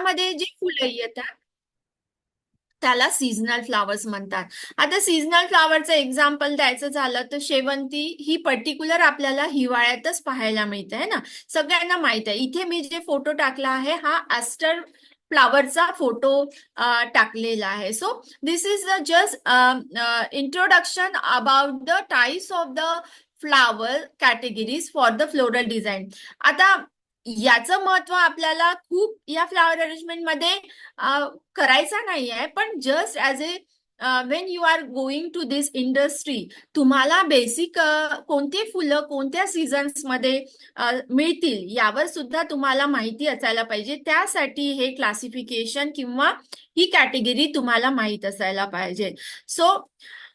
त्यामध्ये जी फुलं येतात त्याला सीझनल फ्लावर्स म्हणतात. आता सीझनल फ्लावरचं एक्झाम्पल द्यायचं झालं तर शेवंती ही पर्टिक्युलर आपल्याला हिवाळ्यातच पाहायला मिळते आहे ना. सगळ्यांना माहित आहे. इथे मी जे फोटो टाकला आहे हा ॲस्टर फ्लावरचा फोटो टाकलेला आहे. So this is just introduction about the types of the flower categories for the floral design. आता याचं महत्व आपल्याला खूप या फ्लावर अरेंजमेंट मध्ये करायचा नाही आहे, पण just as a when you are going to this industry तुम्हाला बेसिक कोणते फुलं कोणत्या सीझन्स मध्ये मिळतील यावर सुद्धा तुम्हाला माहिती असायला पाहिजे. त्यासाठी हे क्लासिफिकेशन किंवा ही कॅटेगरी तुम्हाला माहित असायला पाहिजे. सो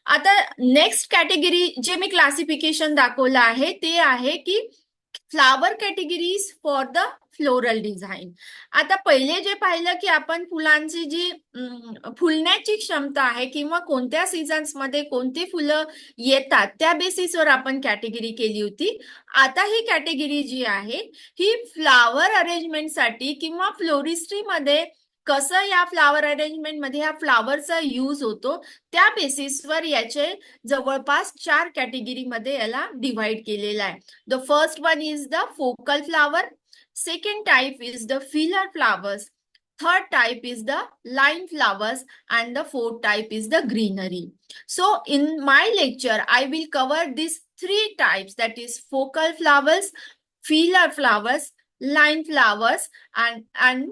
आता नेक्स्ट कॅटेगरी जे मी क्लासिफिकेशन दाखवलं आहे ते आहे की flower categories for the floral design. आता पहिले जे पाहिलं की आपण फुलांची जी फुलण्याची क्षमता आहे किंवा कोणत्या सीझन्स मध्ये कोणती फुलं येतात त्या बेसिसवर आपण कॅटेगरी केली होती. आता ही कॅटेगरी जी आहे ही फ्लावर अरेंजमेंटसाठी किंवा फ्लोरिस्ट्री मध्ये कसं या फ्लावर अरेंजमेंट मध्ये ह्या फ्लावरचा यूज होतो त्या बेसिसवर याचे जवळपास 4 कॅटेगरीमध्ये याला डिव्हाइड केलेला आहे. The first one is the focal flower. Second type is the filler flowers. Third type is the line flowers. And the fourth type is the greenery. So in my lecture, I will cover these 3 types, that is focal flowers, filler flowers, line flowers, and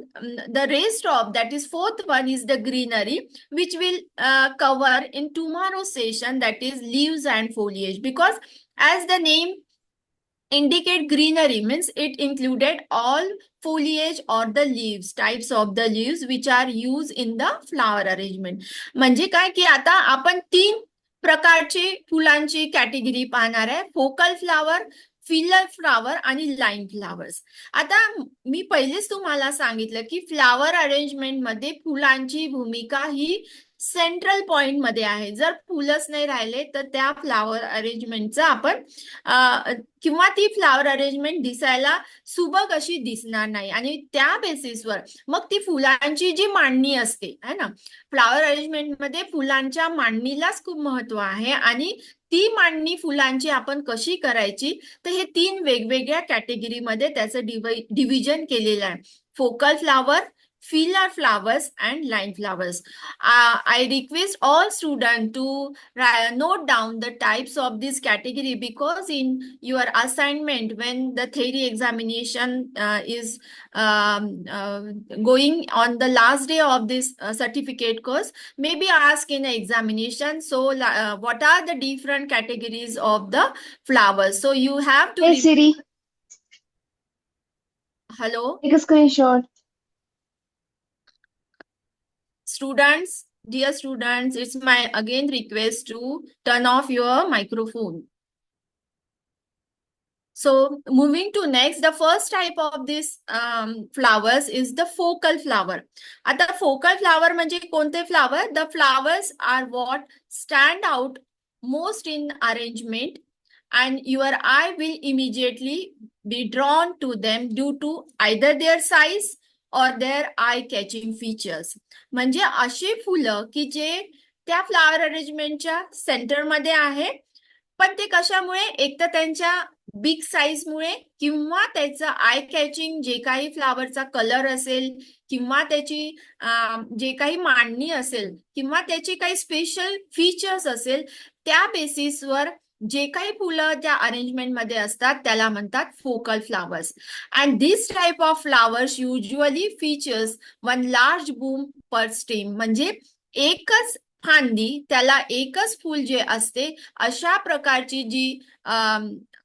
the rest of, that is fourth one is the greenery, which will cover in tomorrow's session, that is leaves and foliage. Because as the name indicate, greenery means it included all foliage or the leaves, types of the leaves which are used in the flower arrangement. म्हणजे काय की आता आपण 3 प्रकारची फुलांची category पाहणार आहे. Focal flower, filler flower आणि लाईन फ्लावर्स. आता मी पहिलेच तुम्हाला सांगितलं की फ्लावर अरेंजमेंट मध्ये फुलांची भूमिका ही सेंट्रल पॉइंट मध्ये आहे. जर फुलच नाही राहिले तर त्या फ्लावर अरेंजमेंटचा आपण किंवा ती फ्लावर अरेंजमेंट दिसायला सुबक अशी दिसणार नाही. आणि त्या बेसिसवर मग ती फुलांची जी मांडणी असते है ना, फ्लावर अरेंजमेंट मध्ये फुलांच्या मांडणीलाच खूप महत्व आहे. आणि ती मांडणी फुलांची आपण कशी करायची तर हे 3 वेगवेगळ्या कॅटेगरीमध्ये त्याचं डिव्हिजन केलेलं आहे. Focal flower, filler flowers and line flowers. I request all students to note down the types of this category, because in your assignment when the theory examination is going on the last day of this certificate course, may be asked in an examination. So what are the different categories of the flowers? So you have to Hey Siri, hello take a screenshot. students, dear students, it's my again request to turn off your microphone. So moving to next, the first type of this flowers is the focal flower. आता focal flower म्हणजे कोणते flower? The flowers are what stand out most in arrangement, and your eye will immediately be drawn to them due to either their size or their eye catching features. म्हणजे अशी फुलं की जे त्या flower अरेंजमेंटच्या सेंटरमध्ये आहे, पण ते कशामुळे, एक तर त्यांच्या बिग साईज मुळे किंवा त्याचं आय कॅचिंग जे काही फ्लावरचा कलर असेल किंवा त्याची जे काही मांडणी असेल किंवा त्याची काही स्पेशल फीचर्स असेल त्या बेसिसवर जे काही फुलं त्या अरेंजमेंट मध्ये असतात त्याला म्हणतात focal flowers. And this type of flowers usually features one large boom per stem. म्हणजे एकच फांदी त्याला एकच फूल जे असते अशा प्रकारची जी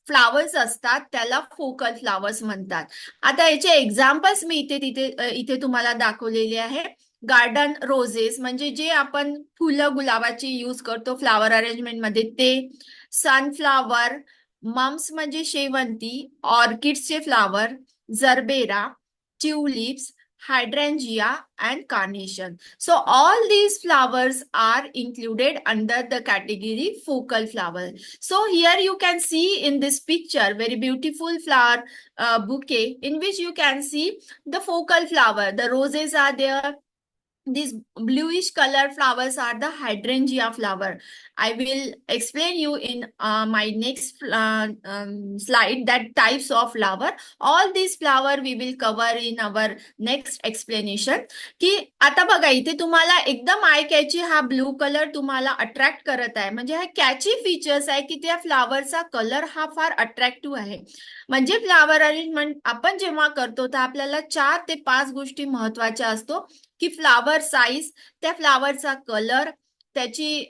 फ्लावर्स असतात त्याला फोकल फ्लावर्स म्हणतात. आता याचे एक्झाम्पल्स मी इथे तुम्हाला दाखवलेले आहे. गार्डन रोजेस म्हणजे जे आपण फुलं गुलाबाची यूज करतो फ्लावर अरेंजमेंट मध्ये ते, सनफ्लावर, मम्स म्हणजे शेवंती, ऑर्किड्सचे flower, gerbera, tulips, hydrangea, and carnation. So all these flowers are included under the category focal flower. So here you can see in this picture very beautiful flower bouquet in which you can see the focal flower. The roses are there. These bluish color flowers are the hydrangea flower. I will explain you in my next slide that types of flower. All these flower we will cover in our next explanation. की आता बघा इथे तुम्हाला एकदम I catchy हा blue colour तुम्हाला attract करत आहे. म्हणजे हा कॅची फीचर्स आहे की त्या फ्लावरचा कलर हा फार अट्रॅक्टिव्ह आहे. म्हणजे फ्लावर अरेंजमेंट आपण जेव्हा करतो तर आपल्याला 4 ते 5 गोष्टी महत्वाच्या असतो की फ्लावर साईज, त्या फ्लावरचा कलर, त्याची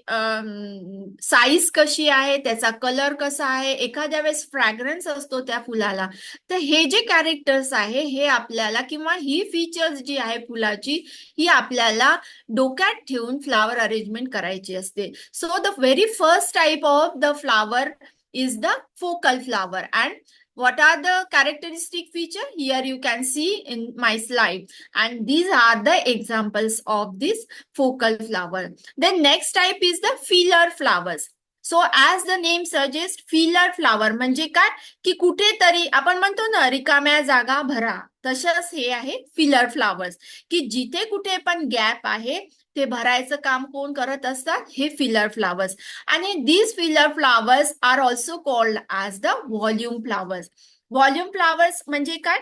साईज कशी आहे, त्याचा कलर कसा आहे, एखाद्या वेळेस फ्रॅग्रन्स असतो त्या फुलाला. तर हे जे कॅरेक्टर्स आहे हे आपल्याला किंवा ही फीचर्स जी आहे फुलाची ही आपल्याला डोक्यात ठेवून फ्लावर अरेंजमेंट करायची असते. So the very first type of the flower is the focal flower. And what are the characteristic feature? Here you can see in my slide, and these are the examples of this focal flower. Then next type is the feeler flowers. So as the name suggests, feeler flower म्हणजे काय की कुठेतरी आपण म्हणतो ना रिकाम्या जागा भरा, तसंच हे आहे फिलर फ्लावर्स की जिथे कुठे पण गॅप आहे ते भरायचं काम कोण करत असतात, हे फिलर फ्लावर्स. आणि these filler flowers are also called as the volume flowers. Volume flowers म्हणजे काय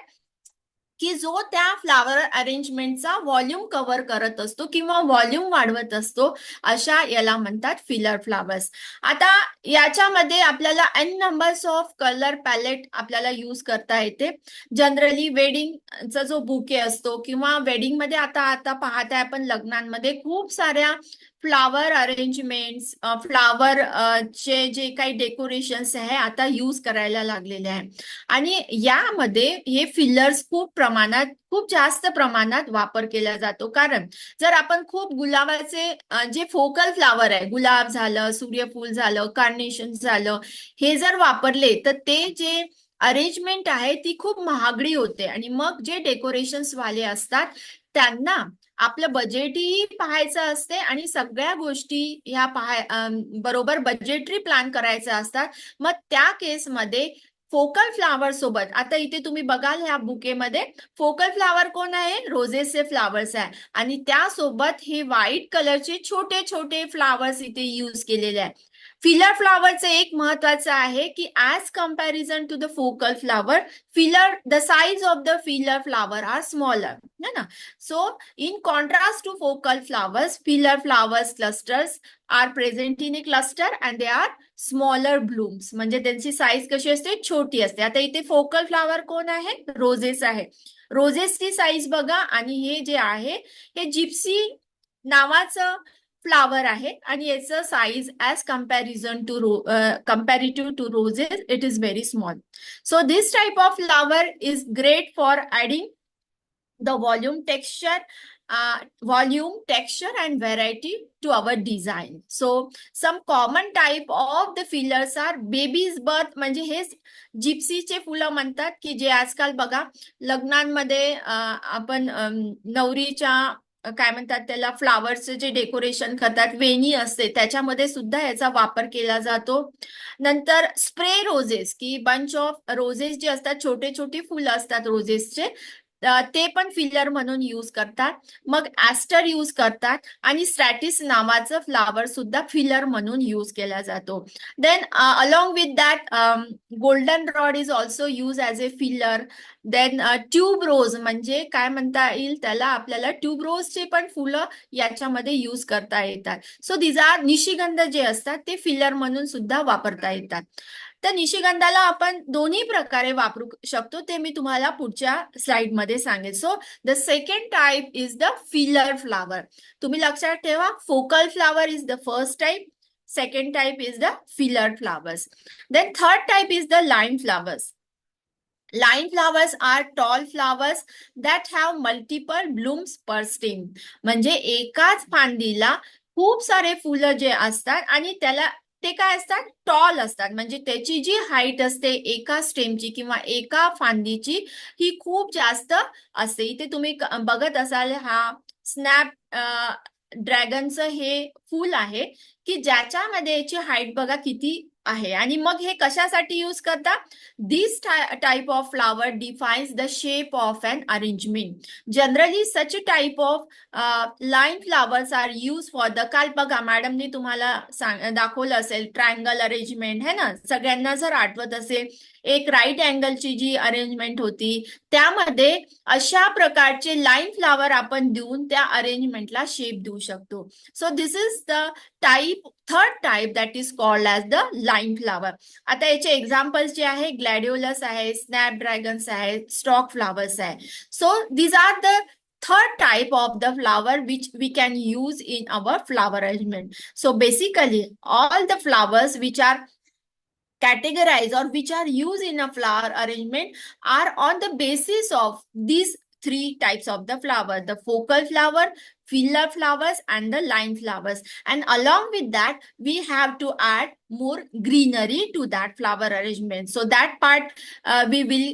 की जो त्या फ्लावर अरेंजमेंटचा व्हॉल्यूम कव्हर करत असतो किंवा व्हॉल्यूम वाढवत असतो, अशा याला म्हणतात फिलर फ्लावर्स. आता याच्यामध्ये आपल्याला N numbers of colour palette आपल्याला यूज करता येते. जनरली वेडिंगचा जो बुके असतो किंवा वेडिंग मध्ये आता आता पाहताय आपण लग्नांमध्ये खूप साऱ्या फ्लावर अरेंजमेंट्स, फ्लावर चे जे काही डेकोरेशन्स आहे आता यूज करायला लागलेले आहे. आणि यामध्ये हे फिलर्स खूप जास्त प्रमाणात वापर केला जातो. कारण जर आपण खूप गुलाबाचे जे फोकल फ्लावर आहे, गुलाब झालं, सूर्यफूल झालं, कार्नेशन झालं, हे जर वापरले तर ते जे अरेंजमेंट आहे ती खूप महागडी होते. आणि मग जे डेकोरेशन्स वाले असतात त्यांना आपलं बजेटही पाहायचं असते आणि सगळ्या गोष्टी ह्या बरोबर बजेटरी प्लॅन करायच्या असतात. मग त्या केसमध्ये फोकल फ्लावर सोबत, आता इथे तुम्ही बघाल ह्या बुकेमध्ये फोकल फ्लावर कोण आहे, रोजेसचे फ्लावर्स आहे आणि त्यासोबत हे व्हाईट कलरचे छोटे छोटे फ्लावर्स इथे यूज केलेले आहे. फिलर फ्लावरचं एक महत्वाचं आहे की as comparison to the focal flower, filler the size of the filler flower are smaller, है ना. So in contrast to focal flowers, filler flowers clusters are present in a cluster and they are smaller blooms. म्हणजे त्यांची size कशी असते, छोटी असते. आता इथे फोकल फ्लावर कोण आहे, रोजेस आहे. रोजेसची साईज बघा आणि हे जे आहे हे जिप्सी नावाचं फ्लावर आहे आणि याचं size as comparative to roses it is very small. So this type of flower is great for adding the volume, texture and variety to our design. So some common type of the fillers are baby's birth, म्हणजे हे जिप्सीचे फुलं म्हणतात की जे आजकाल बघा लग्नांमध्ये आपण नवरीच्या काय म्हणतात त्याला फ्लावर्सचे जे डेकोरेशन करतात, वेणी असते त्याच्यामध्ये सुद्धा याचा वापर केला जातो. नंतर स्प्रे रोजेस की बंच ऑफ रोजेस जे असतात, छोटे छोटे फुलं असतात रोजेसचे, ते पण फिलर म्हणून यूज करतात. मग ऍस्टर यूज करतात आणि स्ट्रॅटिस नावाचं फ्लावर सुद्धा फिलर म्हणून यूज केला जातो. Then along with that golden rod is also use as a filler. Then tube rose म्हणजे काय म्हणता येईल त्याला, आपल्याला ट्यूब रोजचे पण फुलं याच्यामध्ये यूज करता येतात. सो दिज आर निशिगंध जे असतात ते फिलर म्हणून सुद्धा वापरता येतात. तर निशिगंधाला आपण दोन्ही प्रकारे वापरू शकतो, ते मी तुम्हाला पुढच्या स्लाइड मध्ये सांगेल. So the second type is the filler flower. तुम्ही लक्षात ठेवा, focal flower is the first type, second type is the filler flowers. Then third type is the line flowers. Line flowers are tall flowers that have multiple blooms per stem. म्हणजे एकाच फांदीला खूप सारे फुलं जे असतात आणि त्याला ते काय असतात, टॉल असतात. म्हणजे त्याची जी हाईट असते एका स्टेमची किंवा एका फांदीची ही खूप जास्त असते. इथे तुम्ही बघत असाल हा स्नॅप ड्रॅगनचं हे फूल आहे की ज्याच्यामध्ये याची हाईट बघा किती आहे. आणि मग हे कशासाठी यूज करता, this type of flower defines the shape of an arrangement. Generally such type of line flowers are use for the, काल बघा मॅडमने तुम्हाला दाखवलं असेल ट्रायंगल अरेंजमेंट है ना, सगळ्यांना जर आठवत असेल एक राईट अँगलची जी अरेंजमेंट होती त्यामध्ये अशा प्रकारचे लाईन फ्लावर आपण देऊन त्या अरेंजमेंटला शेप देऊ शकतो. So this is the type, third type that is called as the line flower. आता याचे एक्झाम्पल्स जे आहे ग्लॅडिओलस आहे, स्नॅपड्रॅगन्स आहे, स्टॉक फ्लावर्स आहे. So these are the third type of the flower which we can use in our flower arrangement. So basically all the flowers which are categorized or which are used in a flower arrangement are on the basis of these three types of the flower: the focal flower, filler flowers, and the line flowers. And along with that we have to add more greenery to that flower arrangement. So that part we will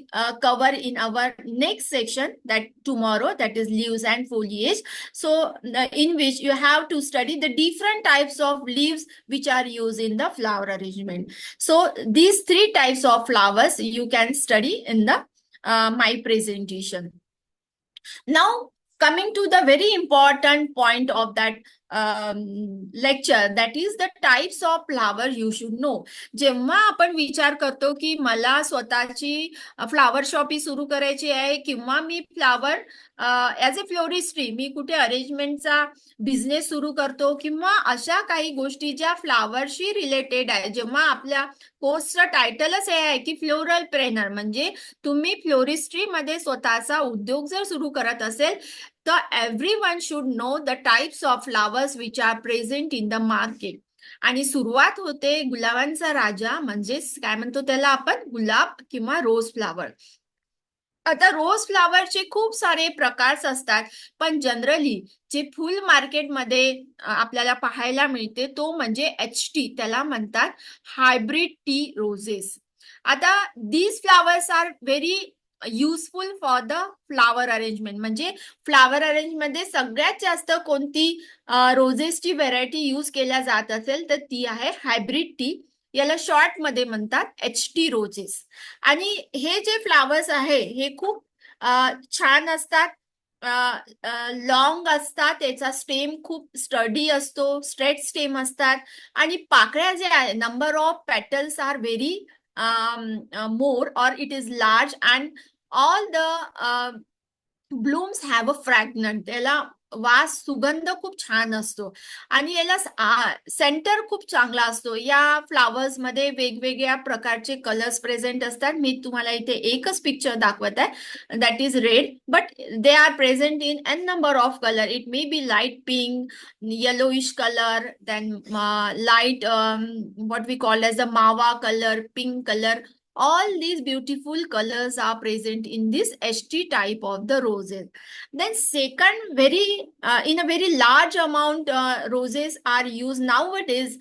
cover in our next section, that tomorrow, that is leaves and foliage. So in which you have to study the different types of leaves which are used in the flower arrangement. So these three types of flowers you can study in the my presentation. Now coming to the very important point of that lecture, that is the types of flower you should know. जेव्हा आपण विचार करतो की मला स्वतःची flower shoppe सुरू करायची आहे किंवा मी फ्लावर ॲज अ फ्लोरिस्ट्री मी कुठे अरेंजमेंटचा बिझनेस सुरू करतो किंवा अशा काही गोष्टी ज्या फ्लावरशी रिलेटेड आहे, जेव्हा आपल्या कोर्सचं टायटलच हे आहे की फ्लोरल प्रेनर, म्हणजे तुम्ही फ्लोरिस्ट्री मध्ये स्वतःचा उद्योग जर सुरू करत असेल तर everyone should know the types of flowers which are present in the market. आणि सुरुवात होते गुलाबांचा राजा म्हणजेच काय म्हणतो त्याला आपण, गुलाब किंवा रोज फ्लावर. आता रोज फ्लावरचे खूप सारे प्रकार असतात, पण जनरली जे फुल मार्केटमध्ये आपल्याला पाहायला मिळते तो म्हणजे HT, त्याला म्हणतात हायब्रिड टी रोजेस. आता these flowers are very useful for the flower arrangement. म्हणजे फ्लावर अरेंजमध्ये सगळ्यात जास्त कोणती रोजेसची व्हेरायटी यूज केल्या जात असेल तर ती आहे हायब्रिड टी, याला शॉर्ट मध्ये म्हणतात HT रोजेस. आणि हे जे फ्लावर्स आहे हे खूप छान असतात, लॉंग असतात, त्याचा स्टेम खूप स्टडी असतो, स्ट्रेट स्टेम असतात. आणि पाकळ्या जे आहे, number of petals are very more or it is large, and all the blooms have a fragrance. त्याला वास, सुगंध खूप छान असतो आणि याला सेंटर खूप चांगला असतो. या फ्लावर्स मध्ये वेगवेगळ्या प्रकारचे कलर्स प्रेझेंट असतात. मी तुम्हाला इथे एकच पिक्चर दाखवत आहे, that is red, but they are present in an number of colour. It may be light pink, yellowish color, then light what we call as the mawa color, pink color. All these beautiful colors are present in this HT type of the roses. Then second, very in a very large amount roses are used nowadays.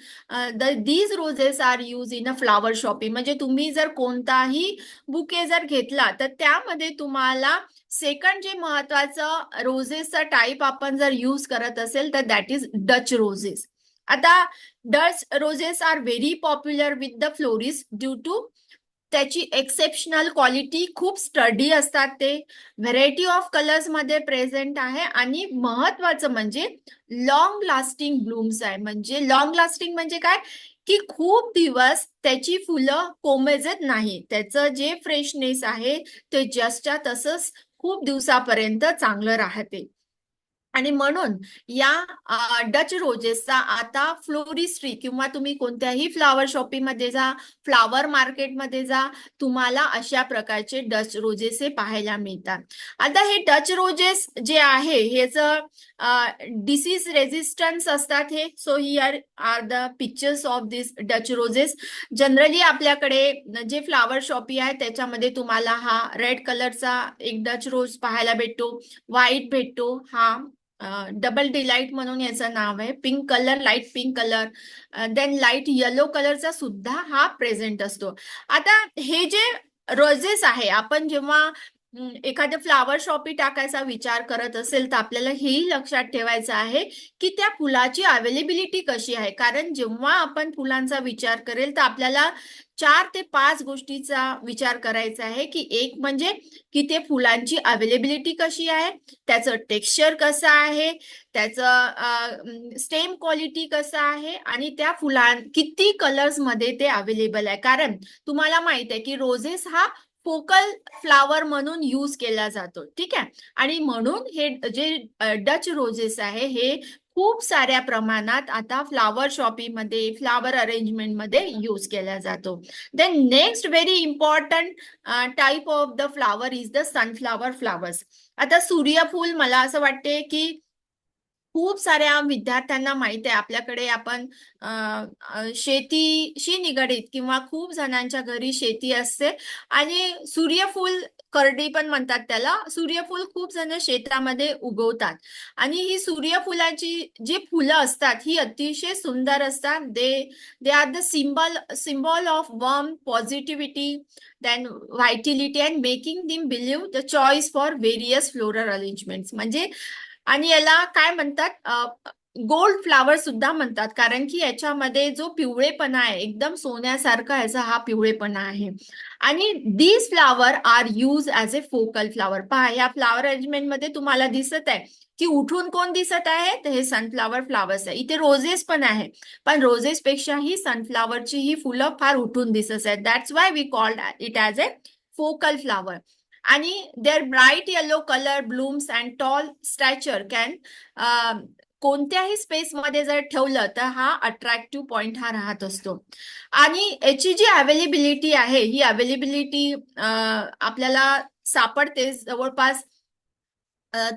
These roses are used in a flower shopping. म्हणजे तुम्ही जर कोणताही bouquet जर घेतला तर त्यामध्ये तुम्हाला second जे महत्वाचं रोजेसचा टाईप आपण जर यूज करत असेल तर दॅट इज डच रोजेस. आता Dutch roses are very popular with the florist due to त्याची एक्सेप्शनल क्वालिटी, खूप स्टडी असतात, ते व्हेरायटी ऑफ कलर्स मध्ये प्रेझेंट आहे आणि महत्वाचं म्हणजे लॉंग लास्टिंग ब्लूम्स आहे. म्हणजे लॉंग लास्टिंग म्हणजे काय की खूप दिवस त्याची फुलं कोमेजत नाही, त्याचं जे फ्रेशनेस आहे ते जस्टच्या तसंच खूप दिवसापर्यंत चांगलं राहते. आणि म्हणून या डच रोजेसचा आता फ्लोरिस्ट्री किंवा तुम्ही कोणत्याही फ्लावर शॉपिंगमध्ये जा, फ्लावर मार्केटमध्ये जा, तुम्हाला अशा प्रकारचे डच रोजेस हे पाहायला मिळतात. आता हे डच रोजेस जे आहे ह्याचं डिसीज रेझिस्टन्स असतात हे. So here are the pictures of this Dutch roses. Generally आपल्याकडे जे फ्लावर शॉपी आहे त्याच्यामध्ये तुम्हाला हा रेड कलरचा एक डच रोज पाहायला भेटतो, व्हाईट भेटतो, हा डबल डिलाईट म्हणून याचं नाव आहे. Pink colour, light pink colour, then light yellow कलरचा सुद्धा हा प्रेझेंट असतो. आता हे जे रोजेस आहे, आपण जेव्हा एखाद्या फ्लावर शॉपी टाकायचा विचार करत असेल तर आपल्याला हेही लक्षात ठेवायचं आहे की त्या फुलाची अवेलेबिलिटी कशी आहे. कारण जेव्हा आपण फुलांचा विचार करेल तर आपल्याला 4 ते 5 गोष्टीचा विचार करायचा आहे, की एक म्हणजे की ते फुलांची अवेलेबिलिटी कशी आहे, त्याचं टेक्स्चर कसं आहे, त्याचं स्टेम क्वालिटी कसं आहे, आणि त्या किती कलर्स मध्ये ते अवेलेबल आहे. कारण तुम्हाला माहित आहे की रोजेस हा फोकल फ्लावर म्हणून यूज केला जातो, ठीक आहे. आणि म्हणून हे जे डच रोजेस आहे हे खूप साऱ्या प्रमाणात आता फ्लावर शॉपीमध्ये, फ्लावर अरेंजमेंट मध्ये यूज केला जातो. Then next very important type of the flower is the sunflower flowers. आता सूर्यफूल, मला असं वाटते की खूप साऱ्या विद्यार्थ्यांना माहित आहे, आपल्याकडे आपण शेतीशी निगडीत किंवा खूप जणांच्या घरी शेती असते आणि सूर्यफूल करडी पण म्हणतात त्याला, सूर्यफूल खूप जण शेतामध्ये उगवतात. आणि ही सूर्यफुलाची जी फुलं असतात ही अतिशय सुंदर असतात. They are the symbol of warm, positivity, then vitality and making them believe the choice for various floral arrangements. म्हणजे आणि याला काय म्हणतात, गोल्ड फ्लावर सुद्धा म्हणतात, कारण की याच्यामध्ये जो पिवळेपणा आहे एकदम सोन्यासारखा याचा हा पिवळेपणा आहे. आणि these flower are use as a focal flower. पहा, या फ्लावर अरेंजमेंट मध्ये तुम्हाला दिसत आहे की उठून कोण दिसत आहे, तर हे सनफ्लावर फ्लावर्स आहे. इथे रोजेस पण आहे, पण रोजेस पेक्षाही सनफ्लावरची ही फुलं फार उठून दिसत आहेत. That's why we called it as a focal flower. आणि their bright yellow colour blooms and tall stature can, कोणत्याही स्पेसमध्ये जर ठेवलं तर हा अट्रॅक्टिव्ह पॉइंट हा राहत असतो. आणि याची जी अवेलेबिलिटी आहे ही अवेलेबिलिटी आपल्याला सापडते जवळपास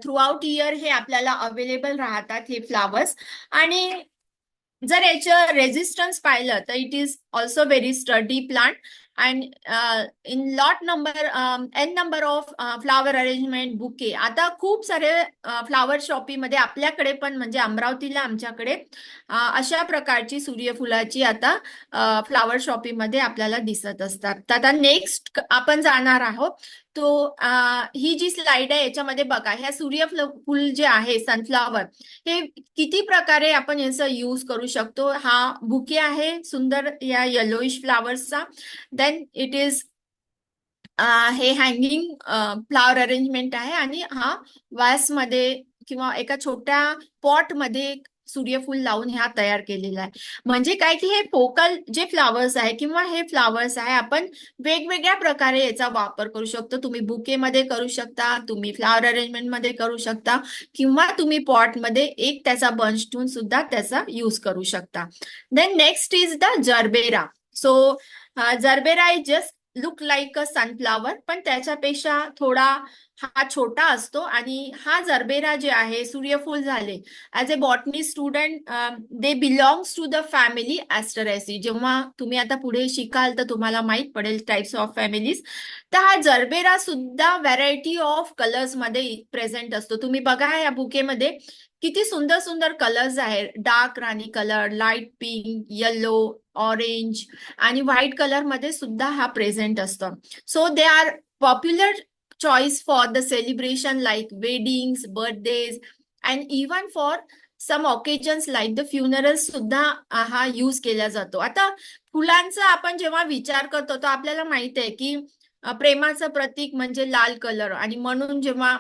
थ्रू आउट इयर. हे आपल्याला अवेलेबल राहतात हे फ्लावर्स. आणि जर याचं रेझिस्टन्स पाहिलं तर it is also very sturdy plant. And in lot number N number of flower arrangement bouquet. आता खूप सारे फ्लावर शॉपीमध्ये आपल्याकडे पण, म्हणजे अमरावतीला आमच्याकडे अशा प्रकारची सूर्यफुलाची आता फ्लावर शॉपीमध्ये आपल्याला दिसत असतात. तर आता नेक्स्ट आपण जाणार आहोत. तो ही जी स्लाइड आहे याच्यामध्ये बघा, ह्या सूर्यफूल जे आहे सनफ्लावर, हे किती प्रकारे आपण याचा यूज करू शकतो. हा बुके आहे सुंदर या येलोइश फ्लावर्सचा. देन इट इज हे हँगिंग फ्लावर अरेंजमेंट आहे. आणि हा मध्ये किंवा एका छोट्या पॉट मध्ये सूर्यफूल लावून ह्या तयार केलेला आहे. म्हणजे काय की हे फोकल जे फ्लावर्स आहे किंवा हे फ्लावर्स आहे, आपण वेगवेगळ्या प्रकारे याचा वापर करू शकतो. तुम्ही बुकेमध्ये करू शकता, तुम्ही फ्लावर अरेंजमेंट मध्ये करू शकता, किंवा तुम्ही पॉट मध्ये एक त्याचा बंच ठेवून सुद्धा त्याचा यूज करू शकता. Then next is the gerbera. So gerbera is just look like a sunflower, पण त्याच्यापेक्षा थोडा हा छोटा असतो. आणि हा जर्बेरा जे आहे, सूर्यफूल झाले, as a botany student they belongs to the family asteraceae. जेव्हा तुम्ही आता पुढे शिकाल तर तुम्हाला माहित पडेल टाइप्स ऑफ फॅमिलीज. तर हा जर्बेरा सुद्धा व्हरायटी ऑफ कलर्स मध्ये प्रेझेंट असतो. तुम्ही बघा या बुकेमध्ये किती सुंदर सुंदर कलर्स आहेत. डार्क राणी colour, light pink, yellow, orange आणि व्हाईट कलर मध्ये सुद्धा हा प्रेझेंट असतो. So they are popular choice for the celebration like weddings, birthdays and even for some occasions like the funerals सुद्धा हा यूज केला जातो. आता फुलांचा आपण जेव्हा विचार करतो तर आपल्याला माहित आहे की प्रेमाचं प्रतीक म्हणजे लाल कलर. आणि म्हणून जेव्हा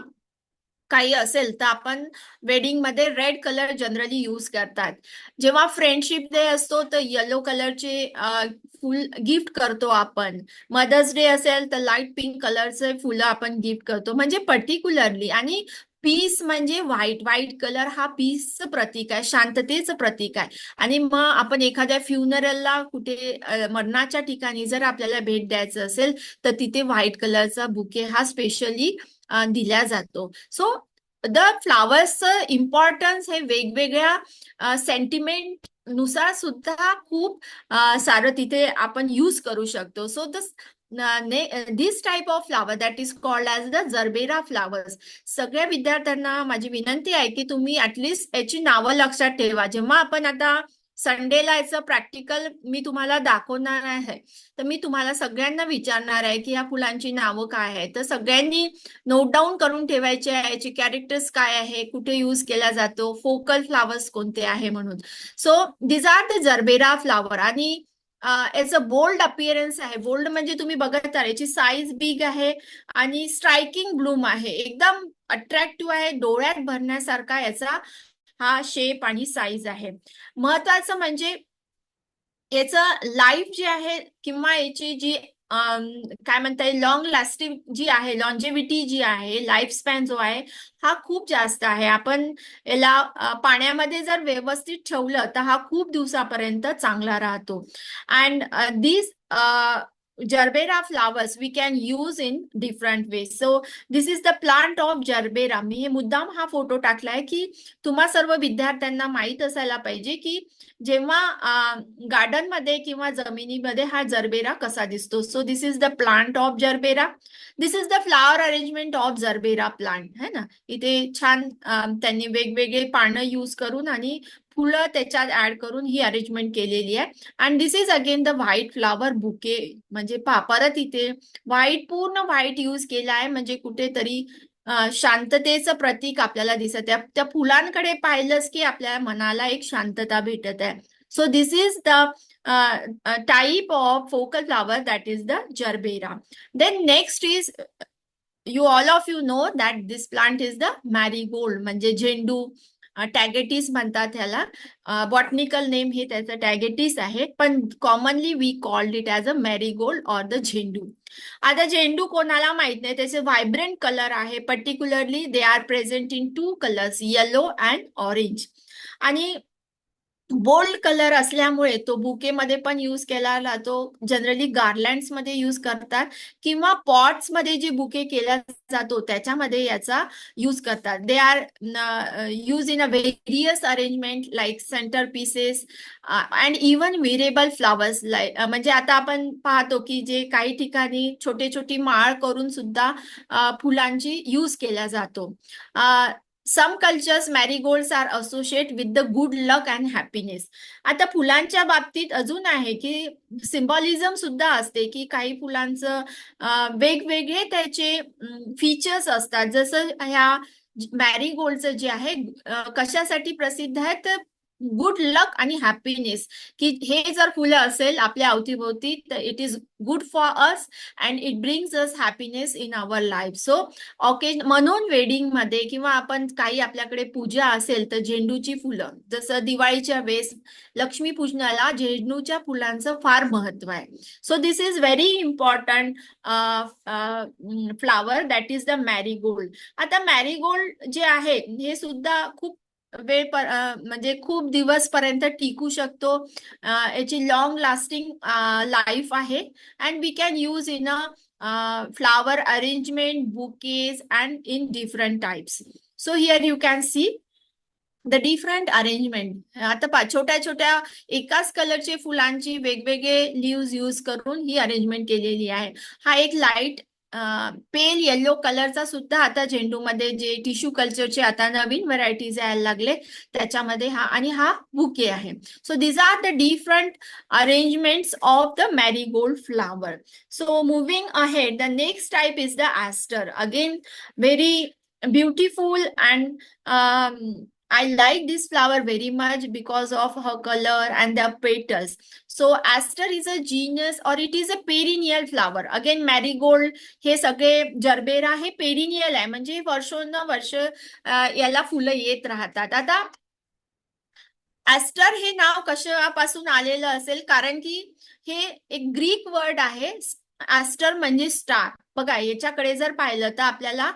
काही असेल तर आपण वेडिंग मध्ये रेड कलर जनरली यूज करतात. जेव्हा फ्रेंडशिप डे असतो तर येलो कलरचे फुल गिफ्ट करतो आपण. मदर्स डे असेल तर लाईट पिंक कलरचे फुलं आपण गिफ्ट करतो, म्हणजे पर्टिक्युलरली. आणि पीस म्हणजे व्हाईट कलर हा पीसचं प्रतीक आहे, शांततेचं प्रतीक आहे. आणि मग आपण एखाद्या फ्युनरलला कुठे मरणाच्या ठिकाणी जर आपल्याला भेट द्यायचं असेल तर तिथे व्हाईट कलरचा बुके हा स्पेशली दिला जातो. सो द फ्लावर्सचं इम्पॉर्टन्स हे वेगवेगळ्या सेंटिमेंट नुसार सुद्धा खूप सारं तिथे आपण यूज करू शकतो. So the this type of flower that is called as the gerbera flowers. सगळ्या विद्यार्थ्यांना माझी विनंती आहे की तुम्ही ऍटलिस्ट याची नावं लक्षात ठेवा. जेव्हा आपण आता संडेला याचं प्रॅक्टिकल मी तुम्हाला दाखवणार आहे, तर मी तुम्हाला सगळ्यांना विचारणार आहे की या फुलांची नावं काय आहेत. तर सगळ्यांनी नोट डाऊन करून ठेवायचे आहे याचे कॅरेक्टर्स काय आहे, कुठे यूज केला जातो, फोकल फ्लावर्स कोणते आहे म्हणून. So these are the gerbera flower. आणि याचं बोल्ड अपिअरन्स आहे. बोल्ड म्हणजे तुम्ही बघत आहात याची साईज बिग आहे आणि स्ट्रायकिंग ब्लूम आहे, एकदम अट्रॅक्टिव्ह आहे, डोळ्यात भरण्यासारखा याचा हा शेप आणि साईज आहे. महत्वाचं म्हणजे याचं लाईफ जे आहे किंवा याची जी काय म्हणता येईल लॉंग लास्टिंग जी आहे, लॉन्जेव्हिटी जी आहे, लाईफ स्पॅन जो आहे हा खूप जास्त आहे. आपण याला पाण्यामध्ये जर व्यवस्थित ठेवलं तर हा खूप दिवसापर्यंत चांगला राहतो. And this gerbera flowers we can use in different way. So this is the plant of gerbera. मी हे मुद्दाम हा फोटो टाकलाय की तुम्हा सर्व विद्यार्थ्यांना माहित असायला पाहिजे की जेव्हा गार्डन मध्ये किंवा जमिनीमध्ये हा जरबेरा कसा दिसतो. So this is the plant of gerbera. This is the flower arrangement of gerbera plant. है ना, इथे छान त्यांनी वेगवेगळे पानं यूज करून आणि फुलं त्याच्यात ऍड करून ही अरेंजमेंट केलेली आहे. And this is again the white flower bouquet. म्हणजे परत इथे व्हाईट, पूर्ण व्हाईट यूज केला आहे, म्हणजे कुठेतरी शांततेचं प्रतीक आपल्याला दिसत आहे. त्या फुलांकडे पाहिलंच की आपल्या मनाला एक शांतता भेटत आहे. So this is the type of focal flower that is the gerbera. Then next is all of you know that this plant is the marigold, म्हणजे झेंडू. टॅगेटिस म्हणतात ह्याला. बॉटनिकल नेम हे त्याचं टॅगेटिस आहे, पण commonly we called it as a marigold or the झेंडू. आता झेंडू कोणाला माहित नाही, त्याचे व्हायब्रंट कलर आहे. Particularly they are present in 2 colours, yellow and orange. आणि बोल्ड कलर असल्यामुळे तो बुकेमध्ये पण यूज केला जातो. जनरली गार्लँड्स मध्ये यूज करतात किंवा पॉट्स मध्ये जे बुके केला जातो त्याच्यामध्ये याचा यूज करतात. They are use in a various arrangement like centre pieces and even variable flowers. म्हणजे आता आपण पाहतो की जे काही ठिकाणी छोटे छोटी माळ करून सुद्धा फुलांची यूज केला जातो. Some cultures marigolds are associate with the good luck and happiness. आता फुलांच्या बाबतीत अजून आहे की सिम्बॉलिझम सुद्धा असते की काही फुलांचं वेगवेगळे त्याचे फीचर्स असतात. जसं ह्या मॅरीगोल्डचं जे आहे कशासाठी प्रसिद्ध आहे तर गुड लक आणि हॅपीनेस, की हे जर फुलं असेल आपल्या अवतीभोवती तर it is good for us and it brings us happiness in our life. So म्हणून वेडिंग मध्ये किंवा आपण काही आपल्याकडे पूजा असेल तर झेंडूची फुलं, जसं दिवाळीच्या वेळेस लक्ष्मी पूजनाला झेंडूच्या फुलांचं फार महत्व आहे. So this is very important flower that is the Marigold. आता मॅरीगोल्ड जे आहे हे सुद्धा खूप म्हणजे खूप दिवस पर्यंत टिकू शकतो. याची लॉंग लास्टिंग लाईफ आहे and we can use in a flower arrangement, bouquets and in different types. So here you can see the different arrangement. आता छोट्या छोट्या एकाच कलरचे फुलांची वेगवेगळे लीव्स यूज करून ही अरेंजमेंट केलेली आहे. हा एक लाईट पेल येलो कलरचा सुद्धा आता झेंडूमध्ये जे टिश्यू कल्चरचे आता नवीन व्हरायटीज यायला लागले त्याच्यामध्ये हा, आणि हा बुके आहे. So these are the different arrangements of the marigold flower. So moving ahead, the next type is the aster. Again very beautiful and I like this flower very much because of her color and the petals. So aster is a genus or it is a perennial flower. Again marigold हे सगळे gerbera हे perennial आहे, म्हणजे वर्षोनवर्ष याला फुलं येत राहतात. आता ॲस्टर हे नाव कशापासून आलेलं असेल, कारण की हे एक ग्रीक वर्ड आहे. ॲस्टर म्हणजे स्टार. बघा याच्याकडे जर पाहिलं तर आपल्याला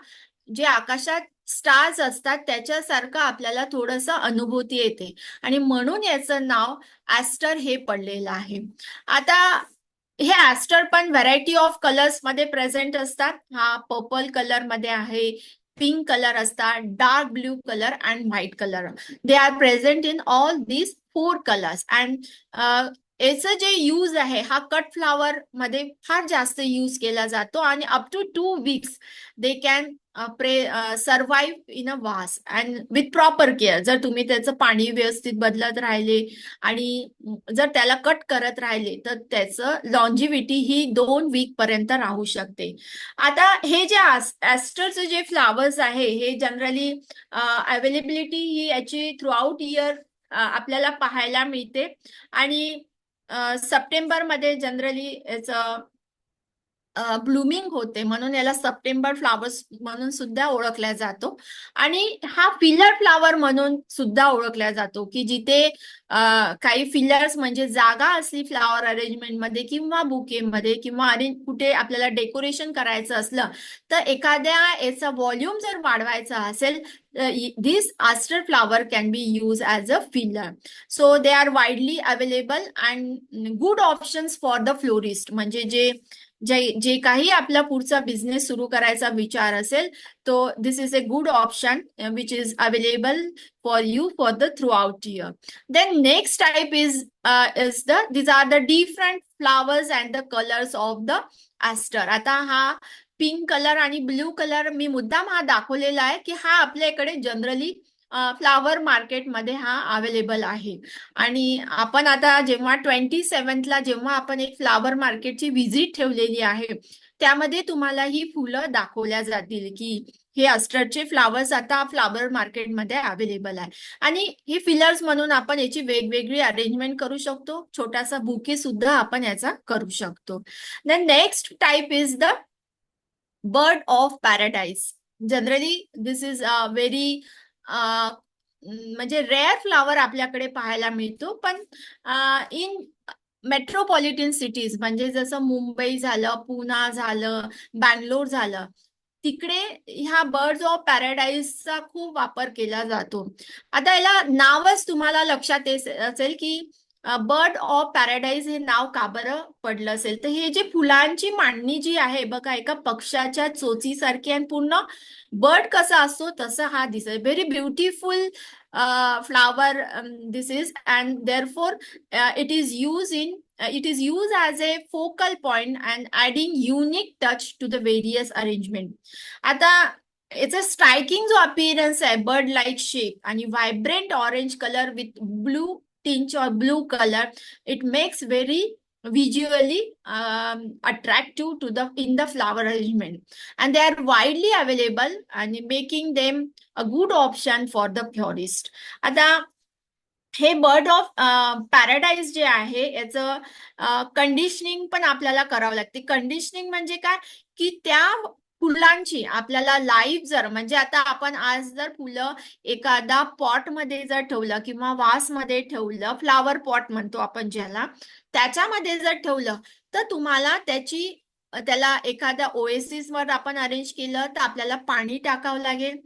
जे आकाशात स्टार्स असतात त्याच्यासारखं आपल्याला थोडंसं अनुभूती येते आणि म्हणून याचं नाव ॲस्टर हे पडलेलं आहे. आता हे ॲस्टर पण व्हरायटी ऑफ कलर्स मध्ये प्रेझेंट असतात. हा पर्पल कलर मध्ये आहे, पिंक कलर असतात, dark blue colour and white colour. They are present in all these 4 colors and याचं जे यूज आहे हा कट फ्लावर मध्ये फार जास्त यूज केला जातो आणि up to 2 weeks they can survive in a vase and with proper care. जर तुम्ही त्याचं पाणी व्यवस्थित बदलत राहिले आणि जर त्याला कट करत राहिले तर त्याचं लॉन्जिव्हिटी ही 2 week पर्यंत राहू शकते. आता हे जे ॲस्टरचे जे फ्लावर्स आहे हे जनरली अवेलेबिलिटी ही याची थ्रू आउट इयर आपल्याला पाहायला मिळते आणि सप्टेंबरमध्ये जनरली याचं ब्लूमिंग होते म्हणून याला सप्टेंबर फ्लावर्स म्हणून सुद्धा ओळखला जातो. आणि हा फिलर फ्लावर म्हणून सुद्धा ओळखला जातो की जिथे काही फिलर्स म्हणजे जागा असली फ्लावर अरेंजमेंट मध्ये किंवा बुकेमध्ये किंवा कुठे आपल्याला डेकोरेशन करायचं असलं तर एखाद्या याचा व्हॉल्यूम जर वाढवायचा असेल this aster flower can be used as a filler. So they are widely available and good options for the florist. म्हणजे जे काही आपला पुढचा बिझनेस सुरू करायचा विचार असेल तो this is a good option which is available for you for the throughout year. Then next type is these are the different flowers and the colors of the aster. आता हा pink colour आणि blue colour मी मुद्दाम हा दाखवलेला आहे की हा आपल्याकडे जनरली फ्लावर मार्केटमध्ये हा अवेलेबल आहे. आणि आपण आता जेव्हा 27th जेव्हा आपण एक फ्लावर मार्केटची व्हिजिट ठेवलेली आहे त्यामध्ये तुम्हाला ही फुलं दाखवल्या जातील की हे अस्टरचे फ्लावर्स आता फ्लावर मार्केटमध्ये अवेलेबल आहे. आणि हे फिलर्स म्हणून आपण याची वेगवेगळी अरेंजमेंट करू शकतो. छोटासा बुके सुद्धा आपण याचा करू शकतो. Then next type is the bird of paradise. Generally this is very म्हणजे रेअर फ्लावर आपल्याकडे पाहायला मिळतो. पण इन मेट्रोपॉलिटन सिटीज म्हणजे जसं मुंबई झालं, पुणे झालं, बँगलोर झालं तिकडे ह्या बर्ड्स ऑफ पॅराडाईजचा खूप वापर केला जातो. आता याला नावच तुम्हाला लक्षात असेल की बर्ड ऑफ पॅराडाईज हे नाव का बरं पडलं असेल तर हे जे फुलांची मांडणी जी आहे बघा एका पक्षाच्या चोचीसारखी आणि पूर्ण बर्ड कसा असतो तसा हा दिसत. Very beautiful flower this is and therefore it is used as a focal point and adding unique touch to the various arrangement. आता it's a striking जो appearance आहे bird like shape आणि vibrant orange color with blue tinge or blue color, it makes very visually attractive to the in the flower arrangement and they are widely available and making them a good option for the florist. आता हे bird of paradise जे आहे याचं conditioning पण आपल्याला करावं लागते. Conditioning म्हणजे काय की त्या फुलांची आपल्याला लाईव्ह जर म्हणजे आता आपण आज जर फुलं एखादा पॉट मध्ये जर ठेवलं किंवा वास मध्ये ठेवलं फ्लावर पॉट म्हणतो आपण ज्याला त्याच्यामध्ये जर ठेवलं तर तुम्हाला त्याला एखाद्या ओएसिस वर आपण अरेंज केलं तर आपल्याला पाणी टाकावं लागेल.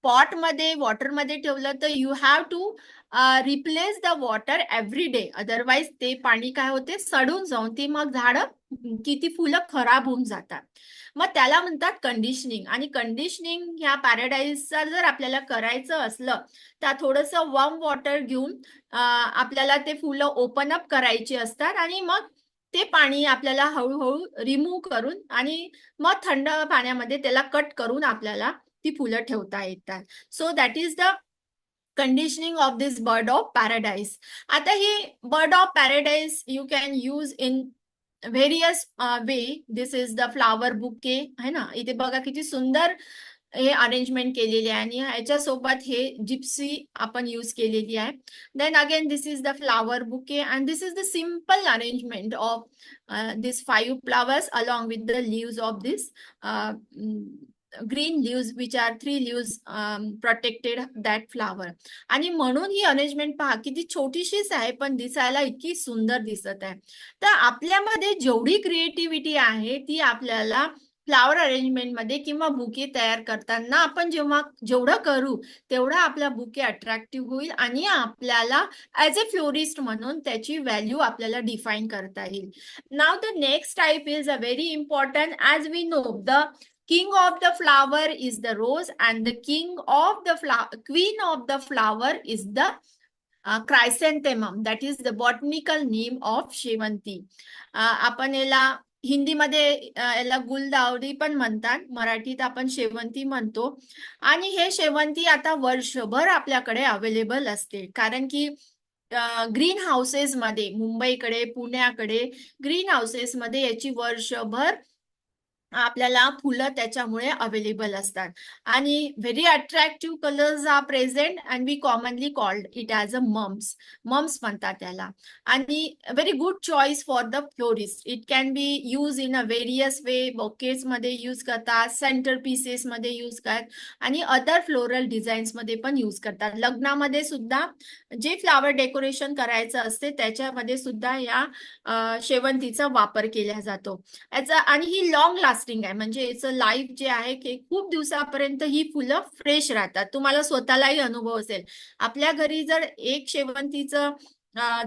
पॉट मध्ये वॉटर मध्ये ठेवलं तर you have to replace the water every day. Otherwise ते पाणी काय होते सडून जाऊन ती मग झाडं किती फुलं खराब होऊन जातात. मग त्याला म्हणतात कंडिशनिंग. आणि कंडिशनिंग ह्या पॅराडाईजचा जर आपल्याला करायचं असलं तर थोडंसं वॉर्म वॉटर घेऊन आपल्याला ते फुलं ओपन अप करायची असतात आणि मग ते पाणी आपल्याला हळूहळू रिमूव्ह करून आणि मग थंड पाण्यामध्ये त्याला कट करून आपल्याला ती फुलं ठेवता येतात. So that is the conditioning of this bird of paradise. आता ही bird of paradise you can use in various way. This is the flower bouquet है ना. इथे बघा किती सुंदर हे अरेंजमेंट केलेली आहे आणि ह्याच्यासोबत हे जिप्सी आपण यूज केलेली आहे. Then again this is the flower bouquet and this is the simple arrangement of this 5 flowers along with the leaves of this green leaves which are 3 leaves protected that flower. आणि म्हणून ही arrangement पहा किती छोटीशीच आहे पण दिसायला इतकी सुंदर दिसत आहे. तर आपल्यामध्ये जेवढी क्रिएटिव्हिटी आहे ती आपल्याला फ्लावर अरेंजमेंट मध्ये किंवा बुके तयार करताना आपण जेवढं करू तेवढा आपला बुके अट्रॅक्टिव्ह होईल आणि आपल्याला ऍज अ फ्लोरिस्ट म्हणून त्याची व्हॅल्यू आपल्याला डिफाईन करता येईल. Now the next type is a very important. As we know the king of the flower is the rose and the queen of the flower is the chrysanthemum, that is the botanical name of शेवंती. आपण याला हिंदीमध्ये याला गुलदावरी पण म्हणतात, मराठीत आपण शेवंती म्हणतो. आणि हे शेवंती आता वर्षभर आपल्याकडे अवेलेबल असते, कारण की ग्रीन हाऊसेस मध्ये, मुंबईकडे, पुण्याकडे ग्रीन हाऊसेस मध्ये याची वर्षभर आपल्याला फुलं त्याच्यामुळे अवेलेबल असतात. आणि very attractive colours are present and we commonly called it as a mums. Mums म्हणतात त्याला. आणि very good choice for the florist. It can be use in a various way. Bouquets मध्ये यूज करतात, centre pieces मध्ये use करतात, आणि other floral designs मध्ये पण यूज करतात. लग्नामध्ये सुद्धा जे फ्लावर डेकोरेशन करायचं असते त्याच्यामध्ये सुद्धा या शेवंतीचा वापर केला जातो. याचा आणि ही लॉंग लास्टिंग आहे, म्हणजे याचं लाईफ जे आहे की खूप दिवसापर्यंत ही फुलं फ्रेश राहतात. तुम्हाला स्वतःलाही अनुभव असेल, आपल्या घरी जर एक शेवंतीचं